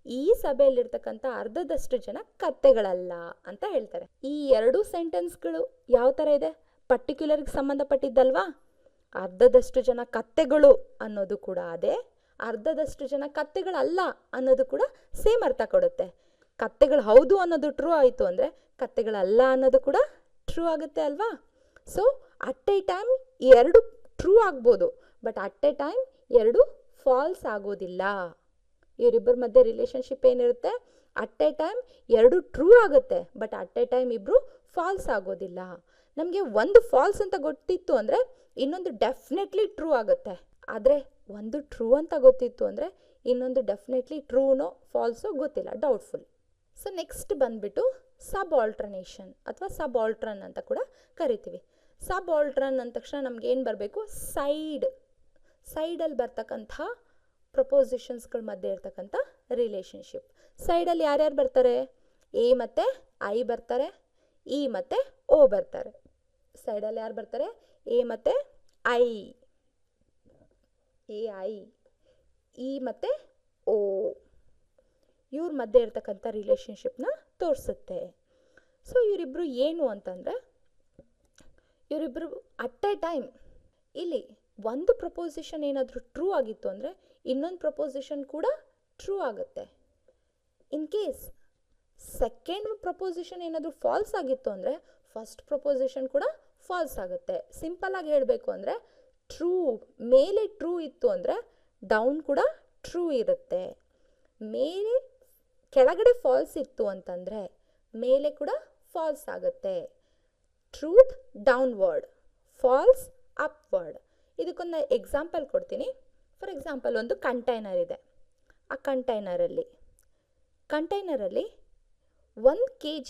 ಈ ಸಭೆಯಲ್ಲಿರ್ತಕ್ಕಂಥ ಅರ್ಧದಷ್ಟು ಜನ ಕತ್ತೆಗಳಲ್ಲ ಅಂತ ಹೇಳ್ತಾರೆ. ಈ ಎರಡು ಸೆಂಟೆನ್ಸ್ಗಳು ಯಾವ ಥರ ಇದೆ, ಪರ್ಟಿಕ್ಯುಲರ್ಗೆ ಸಂಬಂಧಪಟ್ಟಿದ್ದಲ್ವಾ. ಅರ್ಧದಷ್ಟು ಜನ ಕತ್ತೆಗಳು ಅನ್ನೋದು ಕೂಡ ಅದೇ, ಅರ್ಧದಷ್ಟು ಜನ ಕತ್ತೆಗಳಲ್ಲ ಅನ್ನೋದು ಕೂಡ ಸೇಮ್ ಅರ್ಥ ಕೊಡುತ್ತೆ. ಕತ್ತೆಗಳು ಹೌದು ಅನ್ನೋದು ಟ್ರೂ ಆಯಿತು ಅಂದರೆ ಕತ್ತೆಗಳಲ್ಲ ಅನ್ನೋದು ಕೂಡ ಟ್ರೂ ಆಗುತ್ತೆ ಅಲ್ವಾ. ಸೊ ಅಟ್ ಎ ಟೈಮ್ ಎರಡು ಟ್ರೂ ಆಗ್ಬೋದು, ಬಟ್ ಅಟ್ ಎ ಟೈಮ್ ಎರಡು ಫಾಲ್ಸ್ ಆಗೋದಿಲ್ಲ. ಇವರಿಬ್ಬರ ಮಧ್ಯೆ ರಿಲೇಷನ್ಶಿಪ್ ಏನಿರುತ್ತೆ, ಅಟ್ ಎ ಟೈಮ್ ಎರಡು ಟ್ರೂ ಆಗುತ್ತೆ, ಬಟ್ ಅಟ್ ಎ ಟೈಮ್ ಇಬ್ಬರು ಫಾಲ್ಸ್ ಆಗೋದಿಲ್ಲ. ನಮಗೆ ಒಂದು ಫಾಲ್ಸ್ ಅಂತ ಗೊತ್ತಿತ್ತು ಅಂದರೆ ಇನ್ನೊಂದು ಡೆಫಿನೆಟ್ಲಿ ಟ್ರೂ ಆಗುತ್ತೆ. ಆದರೆ ಒಂದು ಟ್ರೂ ಅಂತ ಗೊತ್ತಿತ್ತು ಅಂದರೆ ಇನ್ನೊಂದು ಡೆಫಿನೆಟ್ಲಿ ಟ್ರೂನೋ ಫಾಲ್ಸೋ ಗೊತ್ತಿಲ್ಲ, ಡೌಟ್ಫುಲ್. ಸೊ ನೆಕ್ಸ್ಟ್ ಬಂದ್ಬಿಟ್ಟು ಸಬ್ ಆಲ್ಟ್ರನೇಷನ್ ಅಥವಾ ಸಬ್ ಆಲ್ಟ್ರನ್ ಅಂತ ಕೂಡ ಕರಿತೀವಿ. ಸಬ್ ಆಲ್ಟ್ರನ್ ಅಂದ ತಕ್ಷಣ ನಮ್ಗೆ ಏನು ಬರಬೇಕು, ಸೈಡಲ್ಲಿ ಬರ್ತಕ್ಕಂಥ ಪ್ರಪೋಸಿಷನ್ಸ್ಗಳ ಮಧ್ಯೆ ಇರ್ತಕ್ಕಂಥ ರಿಲೇಷನ್ಶಿಪ್. ಸೈಡಲ್ಲಿ ಯಾರ್ಯಾರು ಬರ್ತಾರೆ, ಎ ಮತ್ತು ಐ ಬರ್ತಾರೆ, ಇ ಮತ್ತು ಓ ಬರ್ತಾರೆ. ಸೈಡಲ್ಲಿ ಯಾರು ಬರ್ತಾರೆ, ಎ ಮತ್ತು ಐ, ಎ ಐ, ಇ ಮತ್ತು ಓ, ಇವ್ರ ಮಧ್ಯೆ ಇರ್ತಕ್ಕಂಥ ರಿಲೇಷನ್ಶಿಪ್ನ ತೋರಿಸುತ್ತೆ. ಸೊ ಇವರಿಬ್ಬರು ಏನು ಅಂತಂದರೆ, ಇವರಿಬ್ಬರು ಅಟ್ ಎ ಟೈಮ್ ಇಲ್ಲಿ ಒಂದು ಪ್ರಪೋಸಿಷನ್ ಏನಾದರೂ ಟ್ರೂ ಆಗಿತ್ತು ಅಂದರೆ ಇನ್ನೊಂದು ಪ್ರಪೋಸಿಷನ್ ಕೂಡ ಟ್ರೂ ಆಗುತ್ತೆ. ಇನ್ ಕೇಸ್ ಸೆಕೆಂಡ್ ಪ್ರಪೋಸಿಷನ್ ಏನಾದರೂ ಫಾಲ್ಸ್ ಆಗಿತ್ತು ಅಂದರೆ ಫಸ್ಟ್ ಪ್ರಪೋಸಿಷನ್ ಕೂಡ ಫಾಲ್ಸ್ ಆಗುತ್ತೆ. ಸಿಂಪಲ್ಲಾಗಿ ಹೇಳಬೇಕು ಅಂದರೆ ಟ್ರೂ ಮೇಲೆ ಟ್ರೂ ಇತ್ತು ಅಂದರೆ ಡೌನ್ ಕೂಡ ಟ್ರೂ ಇರುತ್ತೆ. ಮೇಲೆ ಕೆಳಗಡೆ ಫಾಲ್ಸ್ ಇತ್ತು ಅಂತಂದರೆ ಮೇಲೆ ಕೂಡ ಫಾಲ್ಸ್ ಆಗುತ್ತೆ. Truth downward, false upward. ಇದಕ್ಕೊಂದು ಎಕ್ಸಾಂಪಲ್ ಕೊಡ್ತೀನಿ. ಫಾರ್ ಎಕ್ಸಾಂಪಲ್ ಒಂದು ಕಂಟೈನರ್ ಇದೆ. ಆ ಕಂಟೈನರಲ್ಲಿ 1 kg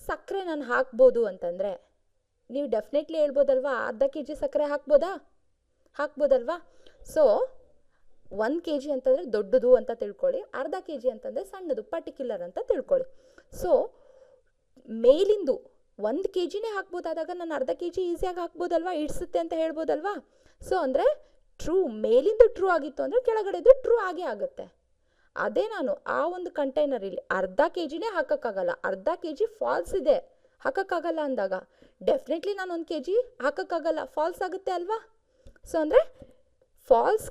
ಸಕ್ಕರೆ ನಾನು ಹಾಕ್ಬೋದು ಅಂತಂದರೆ ನೀವು ಡೆಫಿನೆಟ್ಲಿ ಹೇಳ್ಬೋದಲ್ವಾ, ಅರ್ಧ kg ಸಕ್ಕರೆ ಹಾಕ್ಬೋದಲ್ವಾ. ಸೊ 1 kg ಅಂತಂದರೆ ದೊಡ್ಡದು ಅಂತ ತಿಳ್ಕೊಳ್ಳಿ, ಅರ್ಧ kg ಅಂತಂದರೆ ಸಣ್ಣದು ಪರ್ಟಿಕ್ಯುಲರ್ ಅಂತ ತಿಳ್ಕೊಳ್ಳಿ. ಸೊ ಮೇಲಿಂದು 1 kgನೇ ಹಾಕ್ಬೋದಾದಾಗ ನಾನು ಅರ್ಧ kg ಈಸಿಯಾಗಿ ಹಾಕ್ಬೋದಲ್ವಾ, ಇಡಿಸುತ್ತೆ ಅಂತ ಹೇಳ್ಬೋದಲ್ವಾ. ಸೊ ಅಂದರೆ ಟ್ರೂ ಮೇಲಿಂದು ಟ್ರೂ ಆಗಿತ್ತು ಅಂದರೆ ಕೆಳಗಡೆದು ಟ್ರೂ ಆಗೇ ಆಗುತ್ತೆ. ಅದೇ ನಾನು ಆ ಒಂದು ಕಂಟೈನರಲ್ಲಿ ಅರ್ಧ kgನೇ ಹಾಕೋಕ್ಕಾಗಲ್ಲ, ಅರ್ಧ kg ಫಾಲ್ಸ್ ಇದೆ ಹಾಕೋಕ್ಕಾಗಲ್ಲ ಅಂದಾಗ ಡೆಫಿನೆಟ್ಲಿ ನಾನು 1 kg ಹಾಕೋಕ್ಕಾಗಲ್ಲ, ಫಾಲ್ಸ್ ಆಗುತ್ತೆ ಅಲ್ವಾ. ಸೊ ಅಂದರೆ ಫಾಲ್ಸ್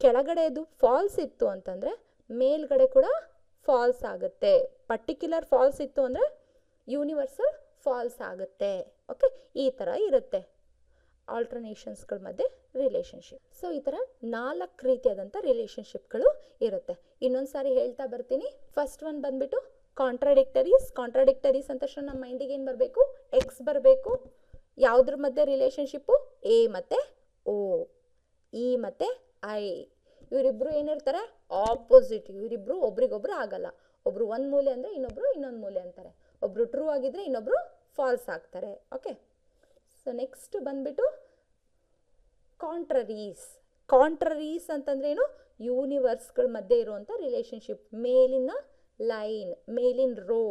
ಕೆಳಗಡೆದು ಫಾಲ್ಸ್ ಇತ್ತು ಅಂತಂದರೆ ಮೇಲ್ಗಡೆ ಕೂಡ ಫಾಲ್ಸ್ ಆಗುತ್ತೆ. ಪರ್ಟಿಕ್ಯುಲರ್ ಫಾಲ್ಸ್ ಇತ್ತು ಅಂದರೆ ಯೂನಿವರ್ಸಲ್ ಫಾಲ್ಸ್ ಆಗುತ್ತೆ. ಓಕೆ, ಈ ಥರ ಇರುತ್ತೆ ಆಲ್ಟರ್ನೇಷನ್ಸ್ಗಳ ಮಧ್ಯೆ ರಿಲೇಷನ್ಶಿಪ್. ಸೊ ಈ ಥರ 4 ರೀತಿಯಾದಂಥ ರಿಲೇಷನ್ಶಿಪ್ಗಳು ಇರುತ್ತೆ. ಇನ್ನೊಂದು ಸಾರಿ ಹೇಳ್ತಾ ಬರ್ತೀನಿ. ಫಸ್ಟ್ ಒನ್ ಬಂದ್ಬಿಟ್ಟು ಕಾಂಟ್ರಾಡಿಕ್ಟರೀಸ್ ಅಂತ ತಕ್ಷಣ ನಮ್ಮ ಮೈಂಡಿಗೆ ಏನು ಬರಬೇಕು, ಎಕ್ಸ್ ಬರಬೇಕು. ಯಾವುದ್ರ ಮಧ್ಯೆ ರಿಲೇಷನ್ಶಿಪ್ಪು, ಎ ಮತ್ತು ಓ, ಇ ಮತ್ತು ಐ. ಇವರಿಬ್ಬರು ಏನಿರ್ತಾರೆ, ಆಪೋಸಿಟ್. ಇವರಿಬ್ಬರು ಒಬ್ರಿಗೊಬ್ರು ಆಗಲ್ಲ. ಒಬ್ರು ಒಂದು ಮೂಲೆ ಅಂದರೆ ಇನ್ನೊಬ್ರು ಇನ್ನೊಂದು ಮೂಲೆ ಅಂತಾರೆ. ಒಬ್ರು ಟ್ರೂ ಆಗಿದ್ರೆ ಇನ್ನೊಬ್ರು ಫಾಲ್ಸ್ ಆಗ್ತಾರೆ. ಓಕೆ, ಸೊ ನೆಕ್ಸ್ಟ್ ಬಂದ್ಬಿಟ್ಟು ಕಾಂಟ್ರರೀಸ್ ಅಂತಂದ್ರೆ ಏನು, ಯೂನಿವರ್ಸ್ಗಳ ಮಧ್ಯೆ ಇರುವಂಥ ರಿಲೇಷನ್ಶಿಪ್. ಮೇಲಿನ ಲೈನ್, ಮೇಲಿನ ರೋ.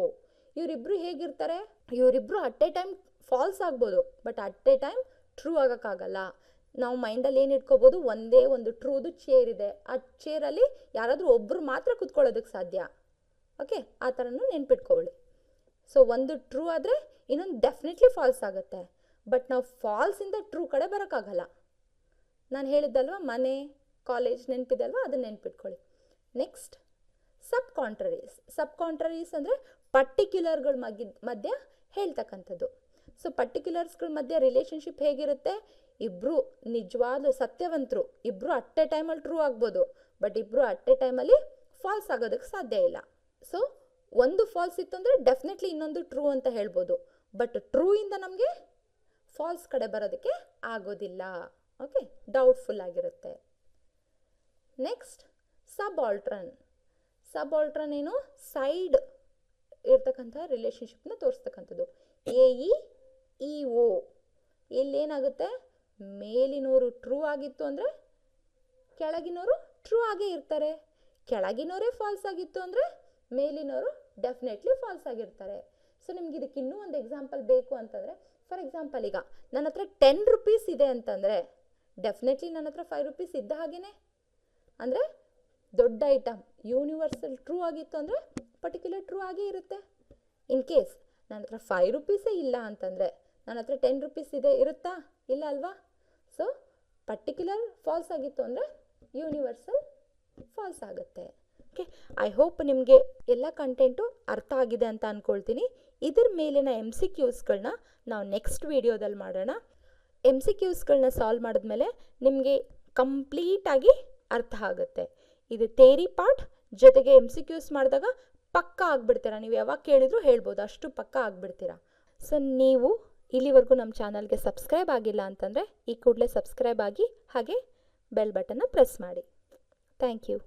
ಇವರಿಬ್ರು ಹೇಗಿರ್ತಾರೆ, ಇವರಿಬ್ರು ಅಟ್ ಎ ಟೈಮ್ ಫಾಲ್ಸ್ ಆಗ್ಬೋದು, but at a time true ಆಗೋಕ್ಕಾಗಲ್ಲ. ನಾವು ಮೈಂಡಲ್ಲಿ ಏನು ಇಟ್ಕೋಬೋದು, ಒಂದೇ ಒಂದು ಟ್ರೂದು ಚೇರ್ ಇದೆ, ಆ ಚೇರಲ್ಲಿ ಯಾರಾದರೂ ಒಬ್ಬರು ಮಾತ್ರ ಕೂತ್ಕೊಳ್ಳೋದಕ್ಕೆ ಸಾಧ್ಯ. ಓಕೆ, ಆ ಥರನೂ ನೆನ್ಪಿಟ್ಕೊಳ್ಳಿ. ಸೊ ಒಂದು ಟ್ರೂ ಆದರೆ ಇನ್ನೊಂದು ಡೆಫಿನೆಟ್ಲಿ ಫಾಲ್ಸ್ ಆಗುತ್ತೆ, ಬಟ್ ನಾವು ಫಾಲ್ಸಿಂದ ಟ್ರೂ ಕಡೆ ಬರೋಕ್ಕಾಗಲ್ಲ. ನಾನು ಹೇಳಿದ್ದಲ್ವ, ಮನೆ, ಕಾಲೇಜ್ ನೆನಪಿದೆ ಅಲ್ವಾ, ಅದನ್ನು ನೆನ್ಪಿಟ್ಕೊಳ್ಳಿ. ನೆಕ್ಸ್ಟ್ ಸಬ್ ಕಾಂಟ್ರರೀಸ್ ಅಂದರೆ ಪರ್ಟಿಕ್ಯುಲರ್ಗಳ ಮಧ್ಯೆ ಹೇಳ್ತಕ್ಕಂಥದ್ದು. ಸೊ ಪರ್ಟಿಕ್ಯುಲರ್ಸ್ಗಳ ಮಧ್ಯೆ ರಿಲೇಷನ್ಶಿಪ್ ಹೇಗಿರುತ್ತೆ, ಇಬ್ಬರು ನಿಜವಾದ ಸತ್ಯವಂತರು, ಇಬ್ಬರು ಅಟ್ ಎ ಟೈಮಲ್ಲಿ ಟ್ರೂ ಆಗ್ಬೋದು, ಬಟ್ ಇಬ್ಬರು ಅಟ್ ಎ ಟೈಮಲ್ಲಿ ಫಾಲ್ಸ್ ಆಗೋದಕ್ಕೆ ಸಾಧ್ಯ ಇಲ್ಲ. ಸೊ ಒಂದು ಫಾಲ್ಸ್ ಇತ್ತು ಅಂದರೆ ಡೆಫಿನೆಟ್ಲಿ ಇನ್ನೊಂದು ಟ್ರೂ ಅಂತ ಹೇಳ್ಬೋದು, ಬಟ್ ಟ್ರೂ ಇಂದ ನಮಗೆ ಫಾಲ್ಸ್ ಕಡೆ ಬರೋದಕ್ಕೆ ಆಗೋದಿಲ್ಲ. ಓಕೆ, ಡೌಟ್ಫುಲ್ ಆಗಿರುತ್ತೆ. ನೆಕ್ಸ್ಟ್ ಸಬ್ ಆಲ್ಟ್ರನ್ ಏನು, ಸೈಡ್ ಇರ್ತಕ್ಕಂಥ ರಿಲೇಷನ್ಶಿಪ್ನ ತೋರಿಸ್ತಕ್ಕಂಥದ್ದು. A E O. ಇಲ್ಲೇನಾಗುತ್ತೆ, ಮೇಲಿನವರು ಟ್ರೂ ಆಗಿತ್ತು ಅಂದರೆ ಕೆಳಗಿನವರು ಟ್ರೂ ಆಗೇ ಇರ್ತಾರೆ, ಕೆಳಗಿನವರೇ ಫಾಲ್ಸ್ ಆಗಿತ್ತು ಅಂದರೆ ಮೇಲಿನವರು ಡೆಫಿನೆಟ್ಲಿ ಫಾಲ್ಸ್ ಆಗಿರ್ತಾರೆ. ಸೊ ಸೊ ನಿಮ್ಗೆ ಇದಕ್ಕೆ ಇನ್ನೂ ಒಂದು ಎಕ್ಸಾಂಪಲ್ ಬೇಕು ಅಂತಂದರೆ, ಫಾರ್ ಎಕ್ಸಾಂಪಲ್ ಈಗ ನನ್ನ ಹತ್ರ 10 ರುಪೀಸ್ ಇದೆ ಅಂತಂದರೆ ಡೆಫಿನೆಟ್ಲಿ ನನ್ನ ಹತ್ರ 5 ರುಪೀಸ್ ಇದ್ದ ಹಾಗೇ, ಅಂದರೆ ದೊಡ್ಡ ಐಟಮ್ ಯೂನಿವರ್ಸಲ್ ಟ್ರೂ ಆಗಿತ್ತು ಅಂದರೆ ಪರ್ಟಿಕ್ಯುಲರ್ ಟ್ರೂ ಆಗೇ ಇರುತ್ತೆ. ಇನ್ ಕೇಸ್ ನನ್ನ ಹತ್ರ 5 ರುಪೀಸೇ ಇಲ್ಲ ಅಂತಂದರೆ ನನ್ನ ಹತ್ರ 10 ರುಪೀಸ್ ಇದೆ ಇರುತ್ತಾ? ಇಲ್ಲ ಅಲ್ವಾ? ಸೊ ಪರ್ಟಿಕ್ಯುಲರ್ ಫಾಲ್ಸ್ ಆಗಿತ್ತು ಅಂದರೆ ಯೂನಿವರ್ಸಲ್ ಫಾಲ್ಸ್ ಆಗುತ್ತೆ. ಓಕೆ, ಐ ಹೋಪ್ ನಿಮಗೆ ಎಲ್ಲ ಕಂಟೆಂಟು ಅರ್ಥ ಆಗಿದೆ ಅಂತ ಅಂದ್ಕೊಳ್ತೀನಿ. ಇದ್ರ ಮೇಲಿನ MCQsಗಳನ್ನ ನಾವು ನೆಕ್ಸ್ಟ್ ವೀಡಿಯೋದಲ್ಲಿ ಮಾಡೋಣ. MCQsಗಳನ್ನ ಸಾಲ್ವ್ ಮಾಡಿದ್ಮೇಲೆ ನಿಮಗೆ ಕಂಪ್ಲೀಟಾಗಿ ಅರ್ಥ ಆಗುತ್ತೆ. ಇದು ಥೇರಿ ಪಾರ್ಟ್ ಜೊತೆಗೆ MCQs ಮಾಡಿದಾಗ ಪಕ್ಕ ಆಗಿಬಿಡ್ತೀರಾ. ನೀವು ಯಾವಾಗ ಕೇಳಿದ್ರು ಹೇಳ್ಬೋದು, ಅಷ್ಟು ಪಕ್ಕ ಆಗಿಬಿಡ್ತೀರಾ. ಸೊ ನೀವು ಇಲ್ಲಿವರೆಗೂ ನಮ್ಮ ಚಾನಲ್ಗೆ ಸಬ್ಸ್ಕ್ರೈಬ್ ಆಗಿಲ್ಲ ಅಂತಂದರೆ ಈ ಕೂಡಲೇ ಸಬ್ಸ್ಕ್ರೈಬ್ ಆಗಿ ಹಾಗೆ ಬೆಲ್ ಬಟನ್ನ ಪ್ರೆಸ್ ಮಾಡಿ. Thank you.